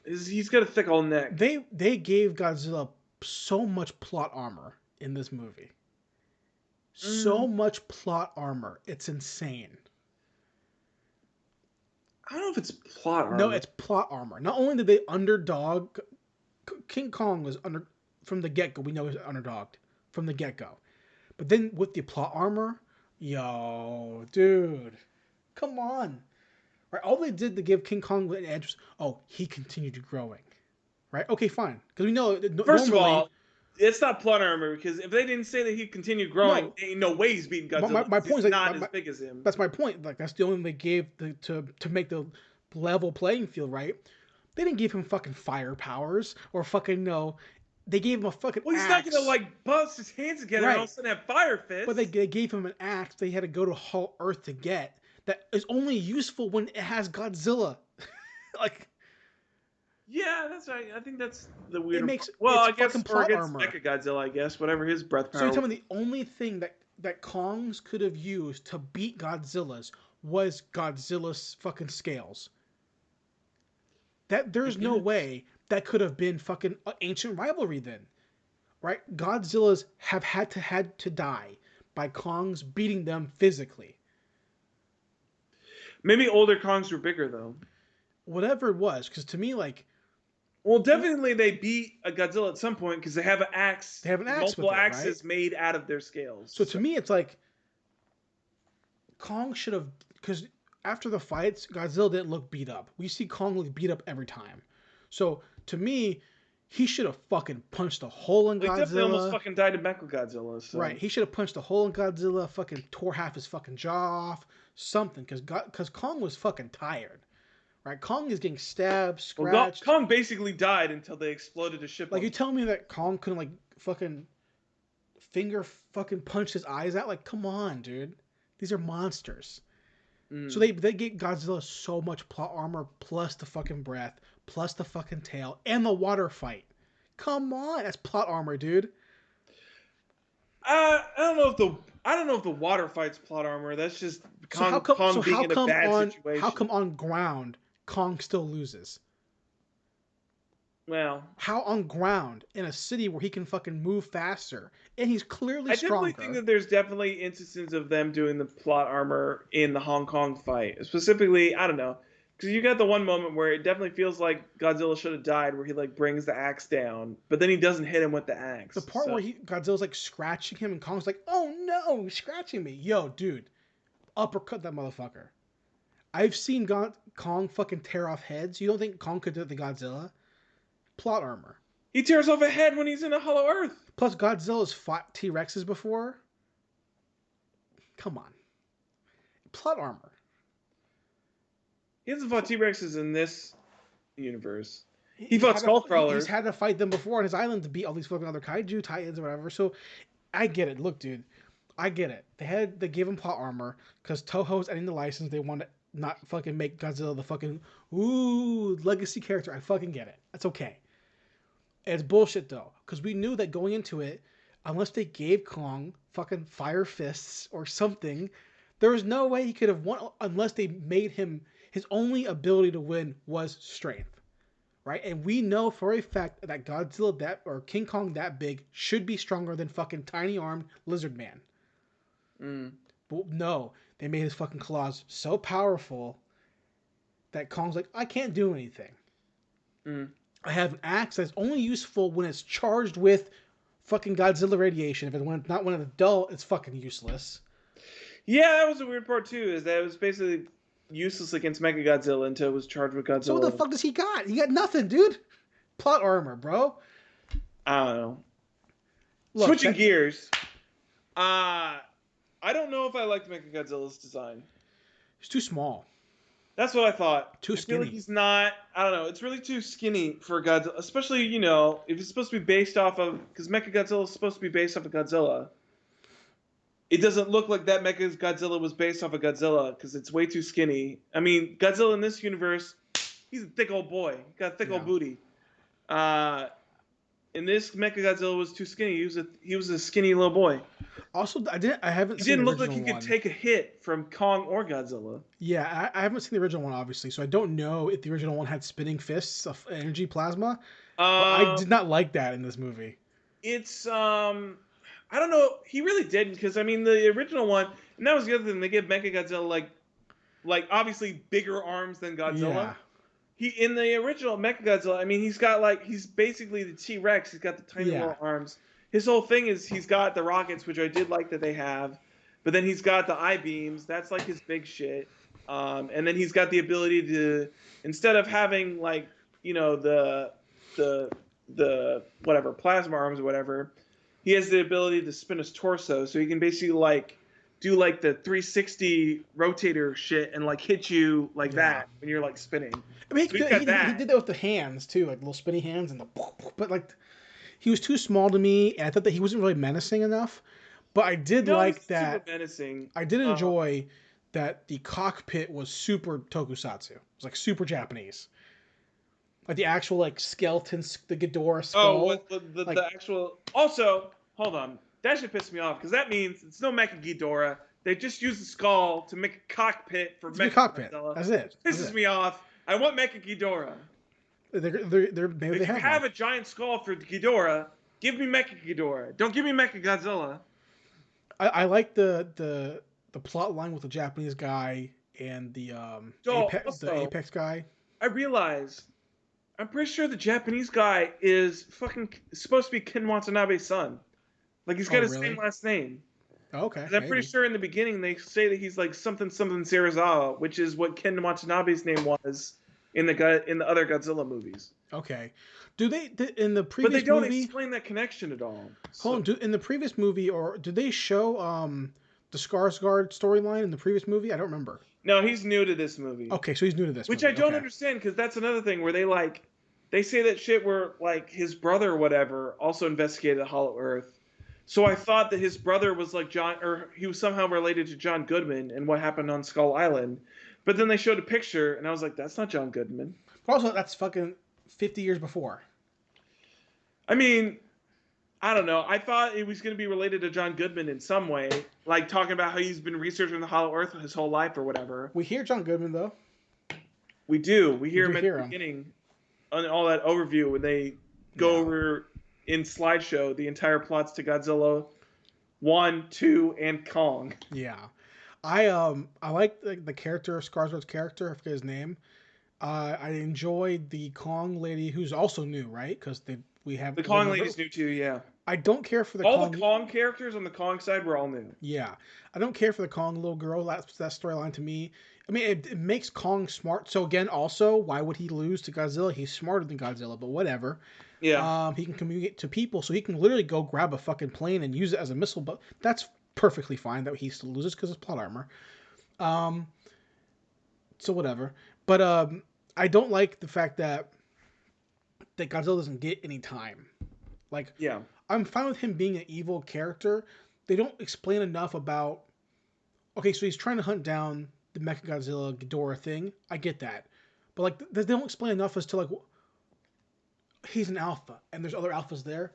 he's got a thick old neck. they gave Godzilla so much plot armor in this movie. So much plot armor. It's insane. I don't know if it's plot armor. No, it's plot armor. Not only did they underdog King Kong was under from the get go. We know he's underdogged from the get go, but then with the plot armor, yo, dude, come on, right? All they did to give King Kong an edge was, oh, he continued growing, right? Okay, fine, because we know First of normally, all, it's not plot armor because if they didn't say that he continued growing, No. ain't no way he's beating Godzilla. my point is he's like, not as big as him. That's my point. Like that's the only thing they gave to make the level playing field, right? They didn't give him fucking fire powers or fucking no. They gave him a fucking Well, he's axe. not gonna like bust his hands together and all of a sudden have fire fists. But they gave him an axe they had to go to Whole Earth to get. That is only useful when it has Godzilla. Like, yeah, that's right. I think that's the weird. it makes Well, I it's guess fucking or plot against armor. Mechagodzilla, I guess whatever his breath power. So you tell me the only thing that Kong's could have used to beat Godzilla's was Godzilla's fucking scales. That there's no way that could have been fucking ancient rivalry then, right? Godzilla's have had to die by Kong's beating them physically. Maybe older Kongs were bigger though. Whatever it was, because to me, like, well, definitely they beat a Godzilla at some point because they have an axe. They have an axe multiple with it, axes right? made out of their scales. So to me, it's like Kong should have, because after the fights, Godzilla didn't look beat up. We see Kong look beat up every time. So to me, He should have fucking punched a hole in Well, he definitely almost Godzilla. fucking died in Mechagodzilla. So. Right. He should have punched a hole in Godzilla, fucking tore half his fucking jaw off, something, because Kong was fucking tired. Right? Kong is getting stabbed, scratched. Well, Kong basically died until they exploded a ship. Like, you telling me that Kong couldn't, like, fucking finger fucking punch his eyes out? Like, come on, dude. These are monsters. So they get Godzilla so much plot armor, plus the fucking breath, plus the fucking tail, and the water fight. Come on, that's plot armor, dude. I don't know if the water fight's plot armor. That's just Kong being in a bad situation. How come on ground Kong still loses? Well, how on ground in a city where he can fucking move faster and he's clearly stronger? I definitely think that there's definitely instances of them doing the plot armor in the Hong Kong fight. Specifically, I don't know, because you got the one moment where it definitely feels like Godzilla should have died, where he like brings the axe down, but then he doesn't hit him with the axe. The part where Godzilla's like scratching him and Kong's like, "Oh no, he's scratching me." Yo, dude, uppercut that motherfucker. I've seen Kong fucking tear off heads. You don't think Kong could do it to Godzilla? Plot armor. He tears off a head when he's in a Hollow Earth. Plus, Godzilla's fought T-Rexes before. Come on. Plot armor. He hasn't fought T-Rexes in this universe. He fought Skullcrawlers. He's had to fight them before on his island to beat all these fucking other kaiju titans or whatever. So, I get it. Look, dude. I get it. They gave him plot armor because Toho's ending the license. They want to not fucking make Godzilla the fucking legacy character. I fucking get it. That's okay. It's bullshit though, because we knew that going into it, unless they gave Kong fucking fire fists or something, there was no way he could have won unless they made him his only ability to win was strength, right? And we know for a fact that Godzilla or King Kong that big should be stronger than fucking tiny armed lizard man. But no, they made his fucking claws so powerful that Kong's like, I can't do anything. I have an axe that's only useful when it's charged with fucking Godzilla radiation. If it's not when it's dull, it's fucking useless. Yeah, that was a weird part too, is that it was basically useless against Mechagodzilla until it was charged with Godzilla. So what the fuck does he got? He got nothing, dude. Plot armor, bro. I don't know. Look, switching gears. I don't know if I liked Mechagodzilla's design. He's too small. That's what I thought. Too skinny. I feel like he's not. I don't know. It's really too skinny for Godzilla, especially if it's supposed to be based off of, because Mechagodzilla is supposed to be based off of Godzilla. It doesn't look like that Mechagodzilla was based off of Godzilla because it's way too skinny. I mean, Godzilla in this universe, he's a thick old boy. He got a thick old booty. In this, Mechagodzilla was too skinny. He was a skinny little boy. Also, I haven't he seen didn't the look like he could take a hit from Kong or Godzilla. Yeah, I haven't seen the original one, obviously, so I don't know if the original one had spinning fists of energy plasma. But I did not like that in this movie. It's I don't know. He really didn't, because I mean the original one, and that was the other thing. They give Mechagodzilla like obviously bigger arms than Godzilla. Yeah. In the original Mechagodzilla, I mean he's basically the T-Rex. He's got the tiny little arms. His whole thing is he's got the rockets, which I did like that they have, but then he's got the I-beams. That's like his big shit. And then he's got the ability to, instead of having the whatever plasma arms or whatever, he has the ability to spin his torso, so he can basically do the 360 rotator shit and hit you that when you're spinning. I mean, he did that with the hands too, like little spinny hands and but he was too small to me, and I thought that he wasn't really menacing enough. But I did like that. Super menacing. I did enjoy that the cockpit was super tokusatsu. It was super Japanese. Like the actual skeletons, the Ghidorah skull. Oh, the actual. Also, hold on. That should piss me off because that means it's no Mecha Ghidorah. They just use the skull to make a cockpit for Mecha cockpit. Godzilla. That's it. Pisses me off. I want Mecha Ghidorah. Maybe they have a giant skull for Ghidorah. Give me Mecha Ghidorah. Don't give me Mecha Godzilla. I like the plot line with the Japanese guy and the Apex guy. I realize. I'm pretty sure the Japanese guy is supposed to be Ken Watanabe's son. He's got his same last name. Okay. I'm pretty sure in the beginning they say that he's something Serizawa, which is what Ken Watanabe's name was in the other Godzilla movies. Okay. Do they in the But they previous don't movie? explain that connection at all. Hold So on. In the previous movie, or did they show the Skarsgård storyline in the previous movie? I don't remember. no, he's new to this movie, Okay, so he's new to this which I movie. don't Okay. understand because that's another thing where they say that shit where like his brother or whatever also investigated Hollow Earth. So I thought that his brother was like John, or he was somehow related to John Goodman and what happened on Skull Island. But then they showed a picture, and I was like, "That's not John Goodman." But also, that's fucking 50 years before. I mean, I don't know. I thought it was going to be related to John Goodman in some way, like talking about how he's been researching the Hollow Earth his whole life or whatever. We hear John Goodman though. We do. We hear do him at hear the him. beginning on all that overview when they go over in slideshow the entire plots to Godzilla 1, 2, and Kong. Yeah. I like the character, Skarsgård's character. I forget his name. I enjoyed the Kong lady, who's also new, right? Because we have The Kong lady's new too, yeah. I don't care for the All Kong. the Kong characters on the Kong side were all new. Yeah, I don't care for the Kong little girl. That's that storyline to me. I mean, it makes Kong smart. So again, also, why would he lose to Godzilla? He's smarter than Godzilla, but whatever. Yeah. He can communicate to people, so he can literally go grab a fucking plane and use it as a missile. But that's perfectly fine that he still loses because it's plot armor. So whatever. But I don't like the fact that Godzilla doesn't get any time. Like, Yeah. I'm fine with him being an evil character. They don't explain enough about. Okay, so he's trying to hunt down the Mechagodzilla Ghidorah thing. I get that, but like they don't explain enough as to like he's an alpha and there's other alphas there.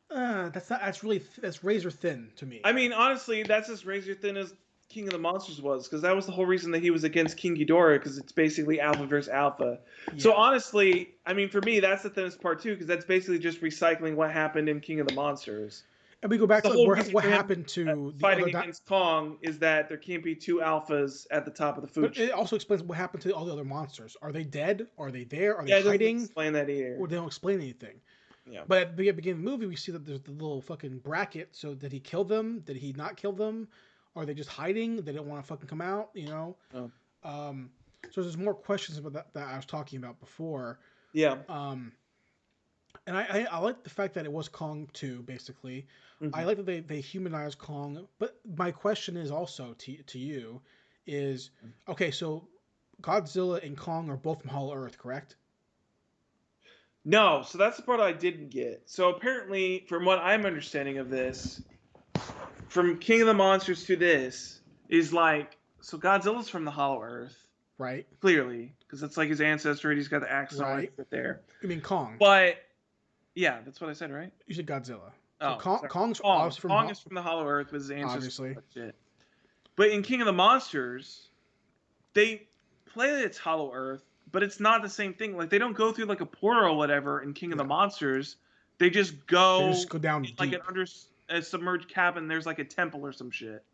That's not. That's razor thin to me. I mean, honestly, that's as razor thin as King of the Monsters was, because that was the whole reason that he was against King Ghidorah, because it's basically alpha versus alpha. Yeah. So honestly, I mean, for me, that's the thinnest part too, because that's basically just recycling what happened in King of the Monsters. And we go back to what happened to fighting against Kong is that there can't be two alphas at the top of the food chain. But it also explains what happened to all the other monsters. Are they dead? Are they there? Are they hiding? It doesn't explain that either. Or they don't explain anything. Yeah. But at the beginning of the movie, we see that there's the little fucking bracket. So did he kill them? Did he not kill them? Are they just hiding? They don't want to fucking come out, you know? Oh. So there's more questions about that I was talking about before. Yeah. And I like the fact that it was Kong 2, basically. Mm-hmm. I like that they humanized Kong. But my question is also to you is, okay, so Godzilla and Kong are both from Hollow Earth, correct? No, so that's the part I didn't get. So apparently, from what I'm understanding of this, from King of the Monsters to this, is like, so Godzilla's from the Hollow Earth. Right. Clearly, because it's like his ancestor, and he's got the axe right there. You mean Kong? But, yeah, that's what I said, right? You said Godzilla. So Kong's from Kong is from the Hollow Earth with his ancestors. Obviously. Shit. But in King of the Monsters, they play that it's Hollow Earth, but it's not the same thing. Like, they don't go through like a portal or whatever in King of the Monsters. They just go down deep. Like a submerged cabin. There's like a temple or some shit.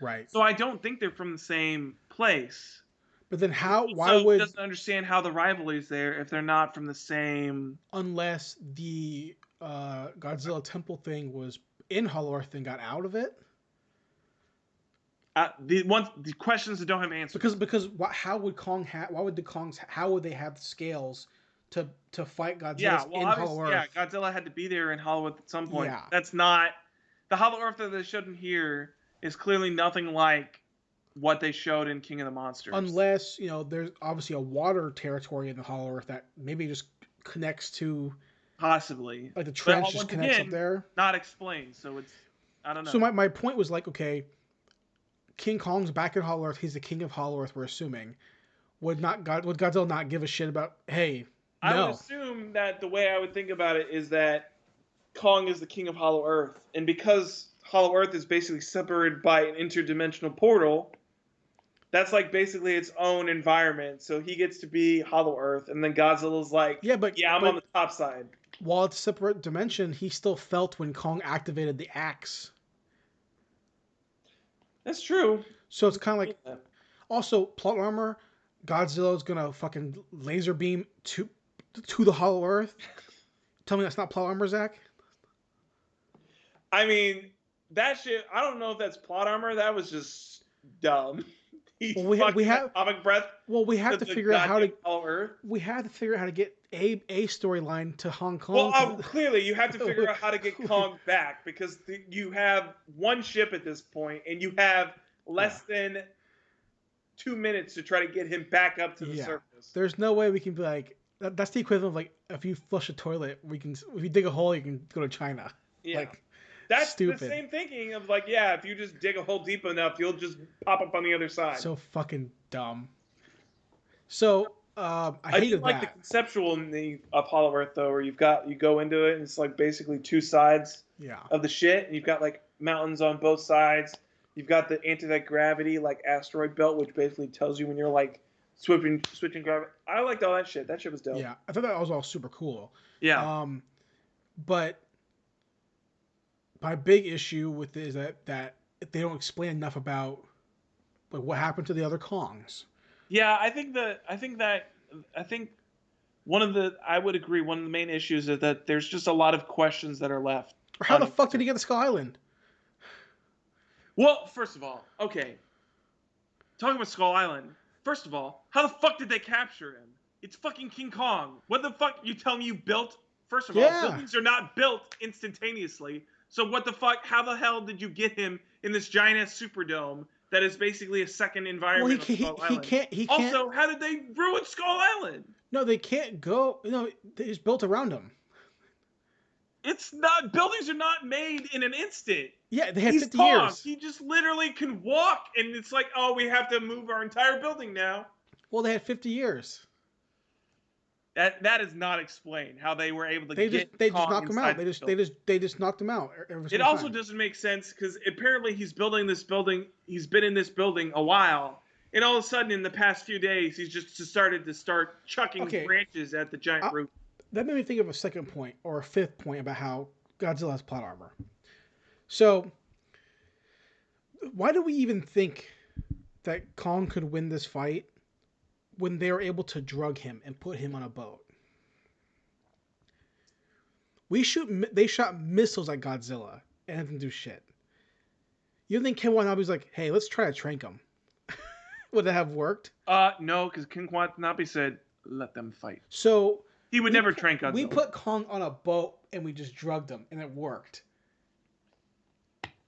Right. So I don't think they're from the same place. But then why would... doesn't understand how the rivalry is there if they're not from the same... Unless the Godzilla temple thing was in Hollow Earth and got out of it? The questions that don't have answers. Because how would Kong how would they have the scales to fight Godzilla in Hollow Earth? Yeah, Godzilla had to be there in Hollow Earth at some point. Yeah. That's not... The Hollow Earth that they showed in here is clearly nothing like what they showed in King of the Monsters. Unless, there's obviously a water territory in the Hollow Earth that maybe just connects to... Possibly. Like the trench just connects up there. Not explained, so it's... I don't know. So my point was like, okay, King Kong's back in Hollow Earth. He's the king of Hollow Earth, we're assuming. Would Godzilla not give a shit about, hey, no. I would assume that the way I would think about it is that Kong is the king of Hollow Earth. And because Hollow Earth is basically separated by an interdimensional portal... That's like basically its own environment. So he gets to be Hollow Earth, and then Godzilla's like, I'm on the top side. While it's a separate dimension, he still felt when Kong activated the axe. That's true. So it's kind of like... Yeah. Also, plot armor, Godzilla's gonna fucking laser beam to the Hollow Earth. Tell me that's not plot armor, Zach? I mean, that shit, I don't know if that's plot armor. That was just dumb. He Well, we fucking have atomic breath well we have to to the figure out how to goddamn hollow Earth. we have to figure out how to get a storyline to Hong Well, Kong. 'Cause clearly you have to figure out how to get Kong back because you have one ship at this point, and you have less than 2 minutes to try to get him back up to the surface. There's no way we can be like that's the equivalent of like if you flush a toilet, if you dig a hole, you can go to China. Yeah. Like That's stupid. the same thinking of like, yeah, if you just dig a hole deep enough, you'll just pop up on the other side. So fucking dumb. So I hated do like the conceptual in the Apollo Earth though, where you go into it and it's like basically two sides of the shit, and you've got like mountains on both sides. You've got the anti-gravity like asteroid belt, which basically tells you when you're like switching gravity. I liked all that shit. That shit was dope. Yeah, I thought that was all super cool. Yeah. But my big issue with it is that they don't explain enough about like what happened to the other Kongs. Yeah, I think one of the main issues is that there's just a lot of questions that are left. How the fuck did he get to Skull Island? Well, first of all, okay. Talking about Skull Island, first of all, how the fuck did they capture him? It's fucking King Kong. What the fuck you tell me you built? First of all, buildings are not built instantaneously. So what the fuck? How the hell did you get him in this giant ass Superdome that is basically a second environment of Skull Island? He can't. Also, how did they ruin Skull Island? No, they can't go. No, it's built around him. It's not. Buildings are not made in an instant. Yeah, they had 50 Kong. years. He just literally can walk, and it's like, oh, we have to move our entire building now. Well, they had 50 years. That is not explained how they were able to they get just Kong knock him out. They just knocked him out. It also doesn't make sense because apparently he's building this building. He's been in this building a while, and all of a sudden in the past few days he's just started chucking branches at the giant roof. That made me think of a second point or a fifth point about how Godzilla has plot armor. So why do we even think that Kong could win this fight when they were able to drug him and put him on a boat? They shot missiles at Godzilla and it didn't do shit. You think Ken Watanabe's like, hey, let's try to trank him? Would it have worked? No, because Ken Watanabe said, let them fight. So he would never trank Godzilla. We put Kong on a boat and we just drugged him and it worked.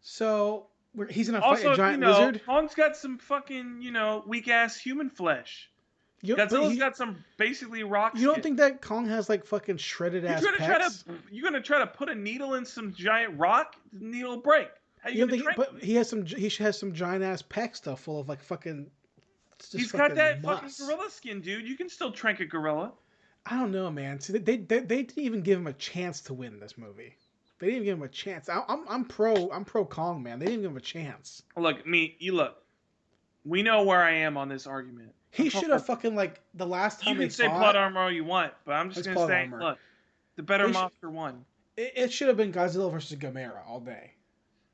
So he's gonna fight a giant lizard. Kong's got some fucking, weak ass human flesh. Godzilla's got some basically rock skin. You don't think that Kong has like fucking shredded ass pecs? You're gonna try to put a needle in some giant rock? The needle will break. How you gonna think? But he has some giant ass pecs stuff full of like fucking. He's got that fucking gorilla skin, dude. You can still trank a gorilla. I don't know, man. See, they didn't even give him a chance to win this movie. They didn't even give him a chance. I'm pro Kong, man. They didn't give him a chance. Look, we know where I am on this argument. He should have fucking like the last time. You can say plot armor all you want, but I'm just gonna say, look, the better monster won. It should have been Godzilla versus Gamera all day.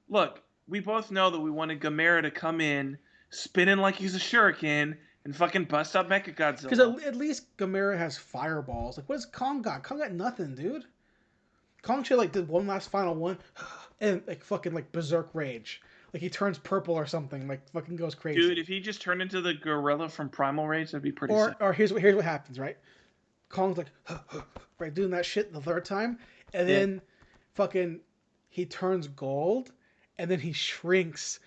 Look, we both know that we wanted Gamera to come in, spinning like he's a shuriken, and fucking bust up Mechagodzilla. Because at least Gamera has fireballs. Like, what does Kong got? Kong got nothing, dude. Kong should like did one last final one, and like fucking like berserk rage. Like he turns purple or something. Like fucking goes crazy. Dude, if he just turned into the gorilla from Primal Rage, that'd be pretty sick. Or here's what happens, right? Kong's like, right, doing that shit the third time, and then fucking he turns gold, and then he shrinks.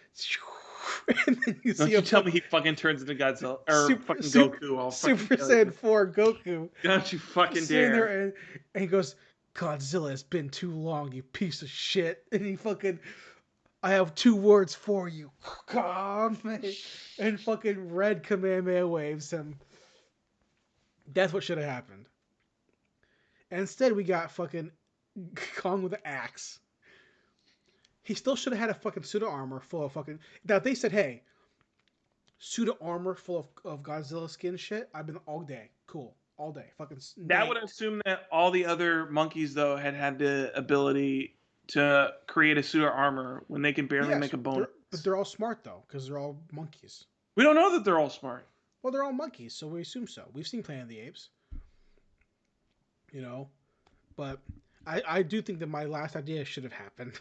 And then you Don't see you tell me he fucking turns into Godzilla or fucking Goku? I'll Super Saiyan 4 Goku. Don't you fucking dare! There and he goes, Godzilla, it's been too long, you piece of shit. And he fucking, I have 2 words for you, Kong. And fucking red Kamehameha waves him. That's what should have happened. And instead we got fucking Kong with an axe. He still should have had a fucking suit of armor full of fucking... Now, if they said, hey, suit of armor full of Godzilla skin shit, I've been all day. Cool. All day. Fucking... That would assume that all the other monkeys, though, had the ability to create a suit of armor when they can barely make a bone. But they're all smart, though, because they're all monkeys. We don't know that they're all smart. Well, they're all monkeys, so we assume so. We've seen Planet of the Apes. But I do think that my last idea should have happened.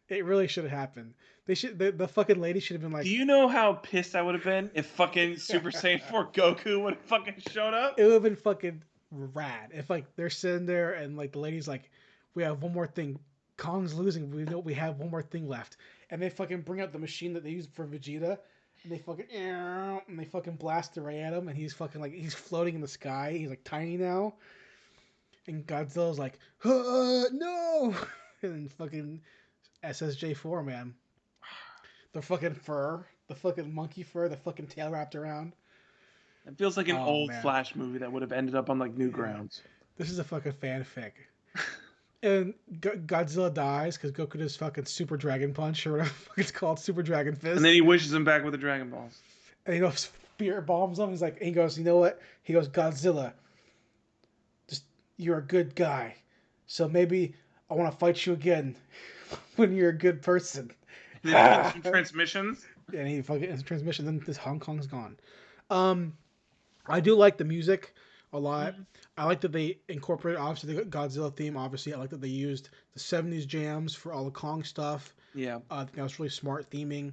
It really should have happened. They should. The fucking lady should have been Do like. you know how pissed I would have been if fucking Super Saiyan 4 Goku would have fucking showed It up? would have been fucking rad if like they're sitting there and like the lady's like, we have one more thing. Kong's losing. We know we have one more thing left, and they fucking bring out the machine that they use for Vegeta, and they fucking blast it right at him, and he's fucking like he's floating in the sky. He's like tiny now, and Godzilla's like, no, and fucking SSJ4 man, the fucking fur, the fucking monkey fur, the fucking tail wrapped around. It feels like an Oh old man, Flash movie that would have ended up on like Newgrounds. this is a fucking fanfic. And Godzilla dies because Goku does fucking Super Dragon Punch or whatever the fuck it's called, Super Dragon Fist. And then he wishes him back with the Dragon Balls. And he goes, spirit bombs him. He's like, he goes, you know what? He goes, Godzilla, just you're a good guy, so maybe I want to fight you again when you're a good person. And then he some transmissions. And he fucking ends transmission. Then this Hong Kong's gone. I do like the music a lot. Mm-hmm. I like that they incorporated obviously the Godzilla theme. Obviously, I like that they used the '70s jams for all the Kong stuff. Yeah, I think that was really smart theming.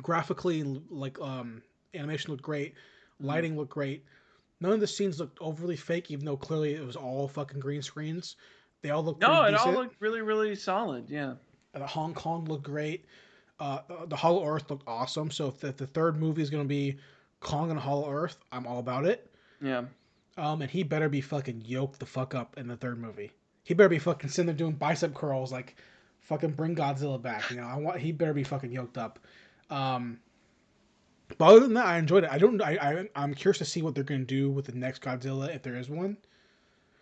Graphically, like animation looked great. Lighting looked great. None of the scenes looked overly fake, even though clearly it was all fucking green screens. They all looked pretty decent. All looked really, really solid. Yeah. The Hong Kong looked great. The Hollow Earth looked awesome. So if the third movie is going to be Kong and Hollow Earth, I'm all about it. Yeah. And he better be fucking yoked the fuck up in the third movie. He better be fucking sitting there doing bicep curls like fucking bring Godzilla back. You know, he better be fucking yoked up. But other than that, I enjoyed it. I'm curious to see what they're going to do with the next Godzilla if there is one.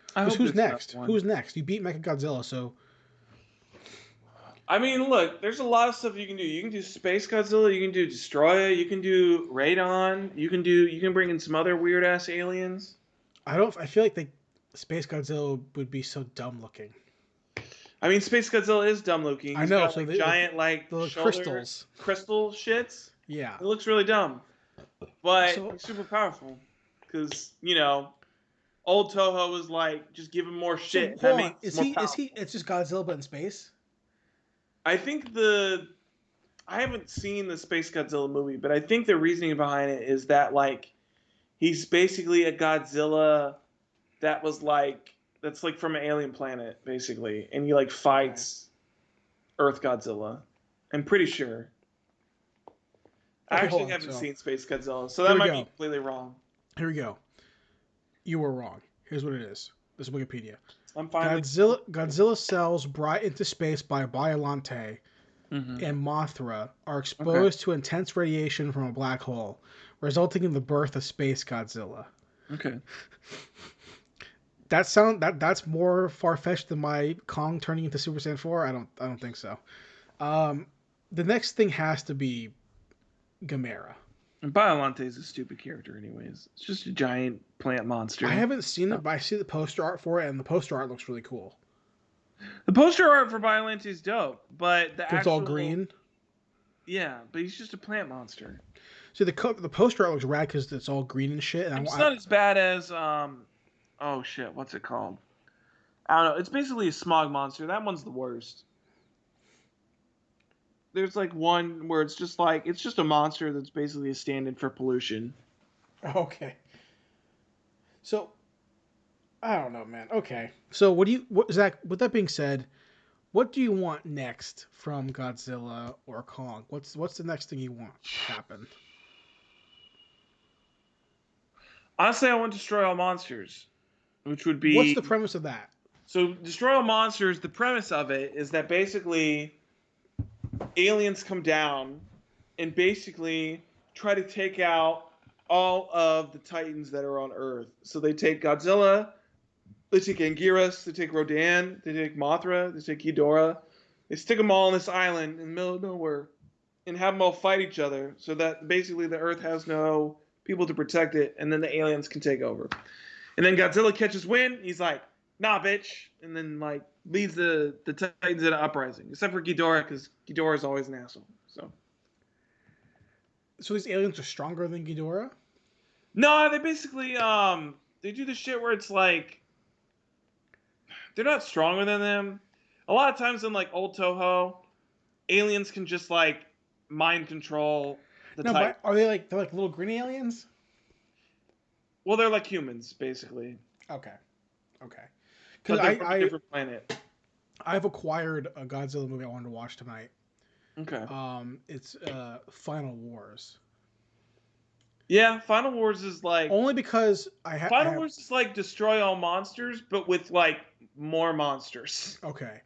Because who's next? Who's next? You beat Mechagodzilla, so. I mean, look, there's a lot of stuff you can do. You can do Space Godzilla, you can do Destroyer, you can do Radon, you can bring in some other weird ass aliens. I feel like Space Godzilla would be so dumb looking. I mean, Space Godzilla is dumb looking. I know, got, so giant crystal shits. Yeah, it looks really dumb, but it's super powerful because old Toho was like, just give him more shit. So, is he? It's just Godzilla but in space. I think I haven't seen the Space Godzilla movie, but I think the reasoning behind it is that like he's basically a Godzilla that's like from an alien planet basically, and he like fights Earth Godzilla. I'm pretty sure. I actually haven't seen Space Godzilla, so that might be completely wrong. Here we go. You were wrong. Here's what it is. This is Wikipedia. I'm fine. Godzilla cells brought into space by Biollante and Mothra are exposed to intense radiation from a black hole, resulting in the birth of Space Godzilla. Okay. That's more far-fetched than my Kong turning into Super Saiyan 4. I don't think so. The next thing has to be Gamera. And Biollante is a stupid character anyways. It's just a giant plant monster. I haven't seen it, but I see the poster art for it, and the poster art looks really cool. The poster art for Biollante is dope, but it's all green. Yeah, but he's just a plant monster. See, the poster art looks rad because it's all green and shit. And it's not as bad as oh shit, what's it called? I don't know. It's basically a smog monster. That one's the worst. There's like one where it's just a monster that's basically a stand-in for pollution. Okay. So, I don't know, man. Okay. So, Zach, with that being said, what do you want next from Godzilla or Kong? What's the next thing you want to happen? Honestly, I want to destroy all monsters, which would be... What's the premise of that? So, destroy all monsters, the premise of it is that basically aliens come down and basically try to take out all of the Titans that are on Earth. So they take Godzilla, they take Anguirus, they take Rodan, they take Mothra, they take Ghidorah. They stick them all on this island in the middle of nowhere and have them all fight each other so that basically the Earth has no people to protect it, and then the aliens can take over. And then Godzilla catches wind, he's like, nah, bitch, and then like leads the Titans into uprising, except for Ghidorah, because Ghidorah is always an asshole. So these aliens are stronger than Ghidorah? No, they basically they do the shit where it's like they're not stronger than them. A lot of times in like old Toho, aliens can just like mind control the No, type. but are they like they're like little green aliens? Well, they're like humans basically, Okay, okay. Because but they're from a different planet. I've acquired a Godzilla movie I wanted to watch tonight. Okay. It's Final Wars. Yeah, Final Wars is like Only because I Final have Wars is like destroy all monsters, but with like more monsters. okay.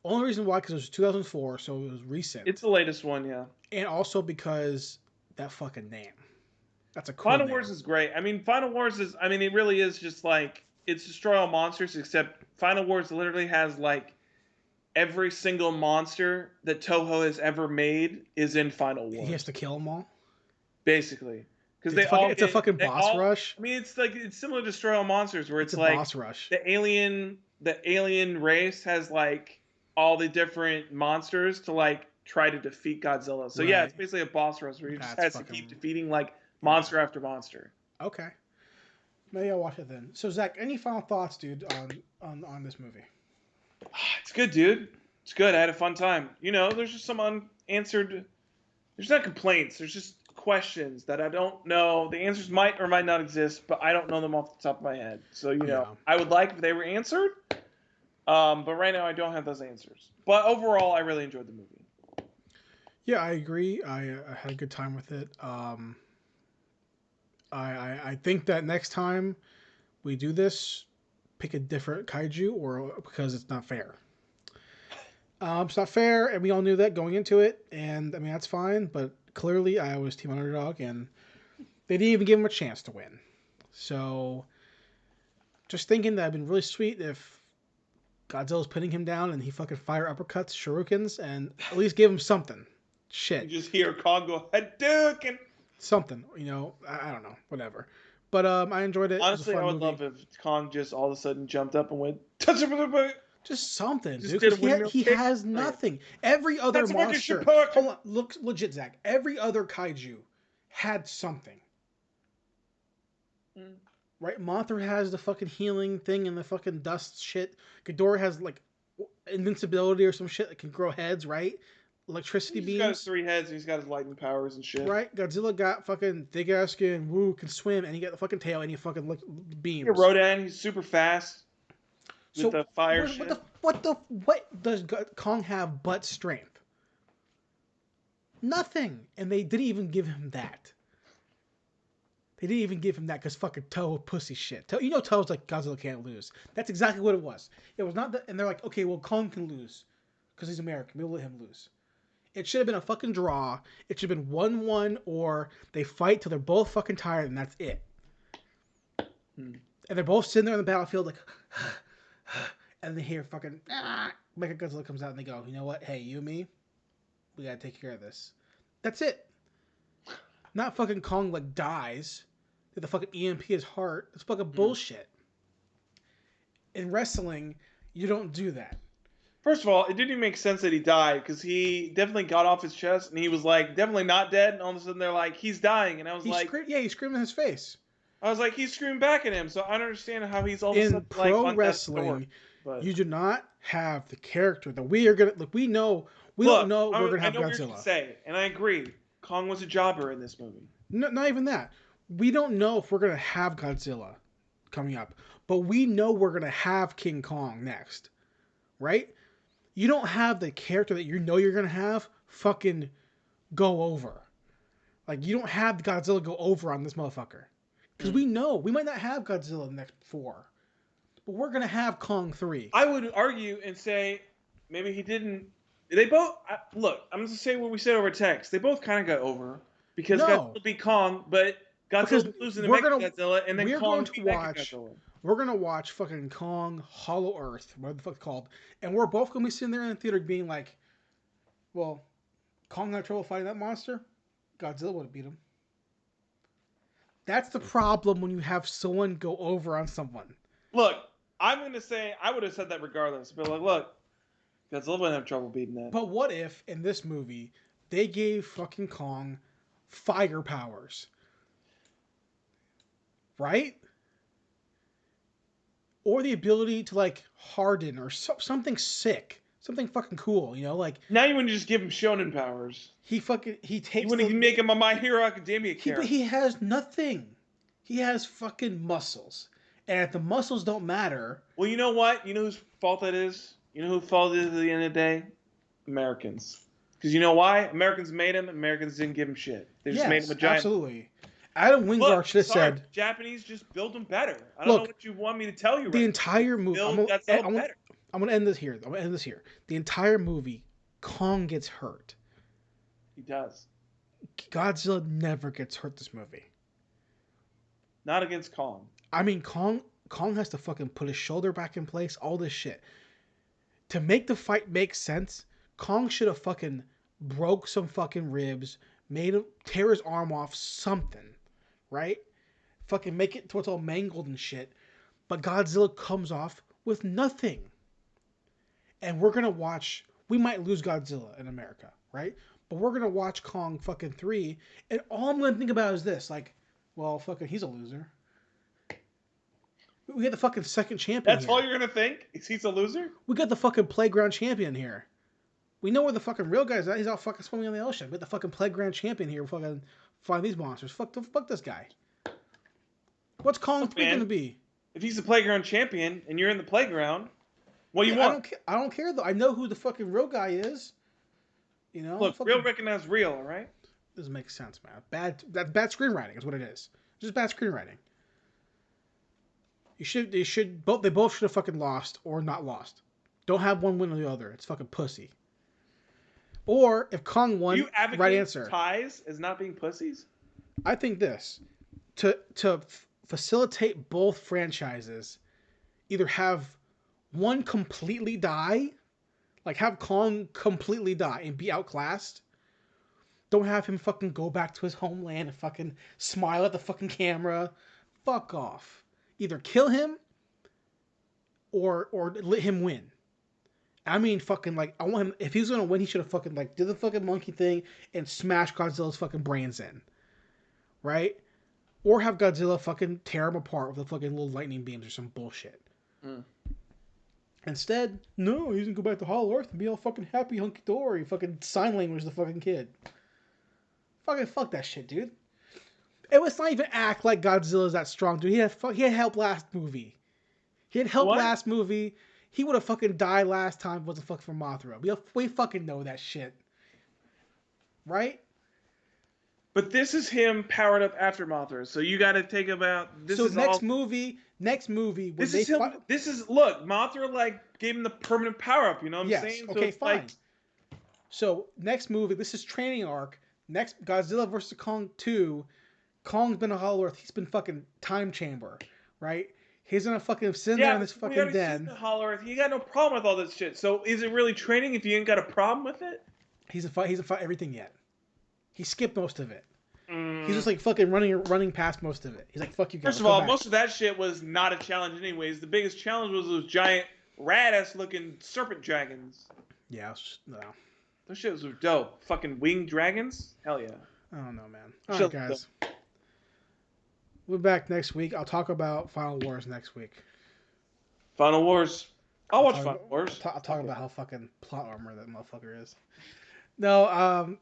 Only reason why because it was 2004, so it was recent, It's the latest one, yeah. and also because that fucking name. That's a cool Final name. Wars is great. I mean, Final Wars is. I mean, it really is just like it's destroy all monsters, except Final Wars literally has like every single monster that Toho has ever made is in Final Wars. He has to kill them all. Basically, because It's a fucking boss rush. I mean, it's like it's similar to Destroy All Monsters, where it's a like boss rush. the alien race has like all the different monsters to like try to defeat Godzilla. So yeah, Right. it's basically a boss rush where he just That's has to keep fucking- defeating like monster after monster. Okay. Maybe I'll watch it then. So Zach, any final thoughts, dude, on this movie? It's good, dude. It's good. I had a fun time. You know, there's just some unanswered. There's not complaints. There's just questions that I don't know. The answers might or might not exist, but I don't know them off the top of my head. So you know, I would like if they were answered. But right now I don't have those answers. But overall, I really enjoyed the movie. Yeah, I agree. I had a good time with it. I think that next time we do this, pick a different kaiju, or because it's not fair. It's not fair, and we all knew that going into it. And I mean that's fine, but clearly I was team underdog, and they didn't even give him a chance to win. So, just thinking that it'd been really sweet if Godzilla's pinning him down and he fucking fire uppercuts, shurikens, and at least give him something. Shit. You just hear Kong go Hadouken. Something, you know, I don't know, whatever. But I enjoyed it. Honestly, it I would love if Kong just all of a sudden jumped up and went touch him with a boot. Just something, Just dude. did a 'Cause windmill he kick. has nothing. Every other That's what you monster. should put. Hold on, look legit, Zach. Every other kaiju had something. Right? Mothra has the fucking healing thing and the fucking dust shit. Ghidorah has like invincibility or some shit that can grow heads, right? Electricity He's got his beams. 3 heads and he's got his lightning powers and shit. Right? Godzilla got fucking thick ass skin, woo, can swim, and he got the fucking tail and he fucking beams. Yeah, Rodan, he's super fast. With the fire shit. What does Kong have but strength? Nothing. And they didn't even give him that. They didn't even give him that because fucking Toho pussy shit. You know Toho's like, Godzilla can't lose. That's exactly what it was. It was not that, and they're like, okay, well, Kong can lose because he's American. We'll let him lose. It should have been a fucking draw. It should have been 1-1, or they fight till they're both fucking tired, and that's it. And they're both sitting there on the battlefield like, and they hear fucking, Mechagodzilla comes out, and they go, you know what? Hey, you and me, we gotta take care of this. That's it. Not fucking Kong like dies. Did the fucking EMP his heart? That's fucking bullshit. In wrestling, you don't do that. First of all, it didn't even make sense that he died because he definitely got off his chest and he was like definitely not dead. And all of a sudden they're like, he's dying, and I was He screamed in his face. I was like, he's screaming back at him. So I don't understand how he's all of a In sudden pro like wrestling, but you do not have the character that we are gonna look. We know we don't know we're gonna have I know Godzilla. What you're say, and I agree. Kong was a jobber in this movie. No, not even that. We don't know if we're gonna have Godzilla coming up, but we know we're gonna have King Kong next, right? You don't have the character that you know you're gonna have fucking go over. Like you don't have Godzilla go over on this motherfucker, because we know we might not have Godzilla in the next 4, but we're gonna have Kong 3. I would argue and say maybe he didn't. They both look. I'm just saying what we said over text. They both kind of got over because Godzilla beat Kong, but Godzilla losing to Mechagodzilla, and then Kong beat Mechagodzilla. We're gonna watch fucking Kong Hollow Earth, whatever the fuck it's called, and we're both gonna be sitting there in the theater being like, "Well, Kong had trouble fighting that monster. Godzilla would have beat him." That's the problem when you have someone go over on someone. Look, I'm gonna say I would have said that regardless, but like, look, Godzilla wouldn't have trouble beating that. But what if in this movie they gave fucking Kong fire powers, right? Or the ability to like harden or something sick, something fucking cool. You know, like Now you want to just give him shonen powers. he You takes want to make him a My Hero Academia character. but he has nothing. He has fucking muscles, and if the muscles don't matter, well, you know what? You know whose fault that is? You know whose fault it is at the end of the day? Americans. Because you know why? Americans made him. Americans didn't give him shit. They just made him a giant. Absolutely. Adam Wingard should have said, Japanese just built him better. I don't know what you want me to tell you. The entire movie. I'm gonna end this here. The entire movie, Kong gets hurt. He does. Godzilla never gets hurt this movie. Not against Kong. I mean, Kong has to fucking put his shoulder back in place, all this shit. To make the fight make sense, Kong should have fucking broke some fucking ribs, made him tear his arm off, something, right? Fucking make it to it's all mangled and shit. But Godzilla comes off with nothing. And we're gonna watch, we might lose Godzilla in America, right? But we're gonna watch Kong fucking 3, and all I'm gonna think about is this, like, well, fucking, he's a loser. We got the fucking second champion. That's all you're gonna think? He's a loser? We got the fucking playground champion here. We know where the fucking real guy's at. He's out fucking swimming in the ocean. We got the fucking playground champion here. Fucking find these monsters. Fuck this guy. What's Kong 3 gonna be? If he's the playground champion and you're in the playground, what do you want? I don't care though. I know who the fucking real guy is. You know. Look, real recognize real, all right? Doesn't make sense, man. That's bad screenwriting is what it is. Just bad screenwriting. They both should have fucking lost or not lost. Don't have one win or the other. It's fucking pussy. Or if Kong won, right answer. Ties as not being pussies? I think this to facilitate both franchises, either have one completely die, like have Kong completely die and be outclassed. Don't have him fucking go back to his homeland and fucking smile at the fucking camera. Fuck off. Either kill him or let him win. I mean, fucking, like, I want him, if he's gonna win, he should have fucking, like, did the fucking monkey thing and smash Godzilla's fucking brains in. Right? Or have Godzilla fucking tear him apart with the fucking little lightning beams or some bullshit. Instead, no, he's gonna go back to Hollow Earth and be all fucking happy, hunky-dory, fucking sign language the fucking kid. Fucking fuck that shit, dude. It was not even act like Godzilla's that strong, dude. He had help last movie. Last movie. He would have fucking died last time. Was a fuck for Mothra. We fucking know that shit, right? But this is him powered up after Mothra. So you got to take about this. So next movie. This is him. Look, Mothra like gave him the permanent power up. You know what I'm saying? So okay, fine. So next movie. This is training arc. Next Godzilla vs Kong 2. Kong's been a Hollow Earth. He's been fucking time chamber, right? He's gonna fucking sit there in this fucking den. Hollow Earth. He got no problem with all this shit. So is it really training if you ain't got a problem with it? He's a fight everything yet. He skipped most of it. He's just like fucking running past most of it. He's like, fuck you guys. First of all, most of that shit was not a challenge anyways. The biggest challenge was those giant rat-ass looking serpent dragons. Yeah, no. Those shits were dope. Fucking winged dragons? Hell yeah. I don't know, man. All right, guys. We'll be back next week. I'll talk about Final Wars next week. Final Wars. I'll watch Final Wars. I'll talk about how fucking plot armor that motherfucker is. No,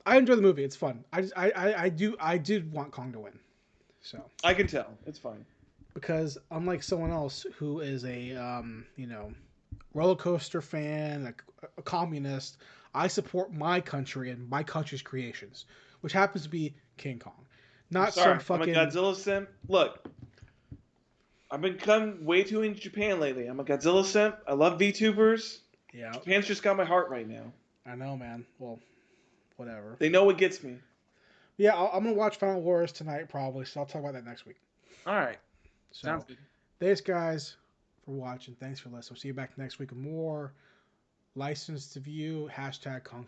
I enjoy the movie. It's fun. I did want Kong to win. So I can tell. It's fine. Because unlike someone else who is a roller coaster fan, a communist, I support my country and my country's creations, which happens to be King Kong. Not some fucking. I'm a Godzilla simp. Look, I've been coming way too into Japan lately. I'm a Godzilla simp. I love VTubers. Yeah. Japan's just got my heart right now. I know, man. Well, whatever. They know what gets me. Yeah, I'm gonna watch Final Wars tonight probably, so I'll talk about that next week. All right. So, sounds good. Thanks, guys, for watching. Thanks for listening. We'll see you back next week with more License to View #Kong.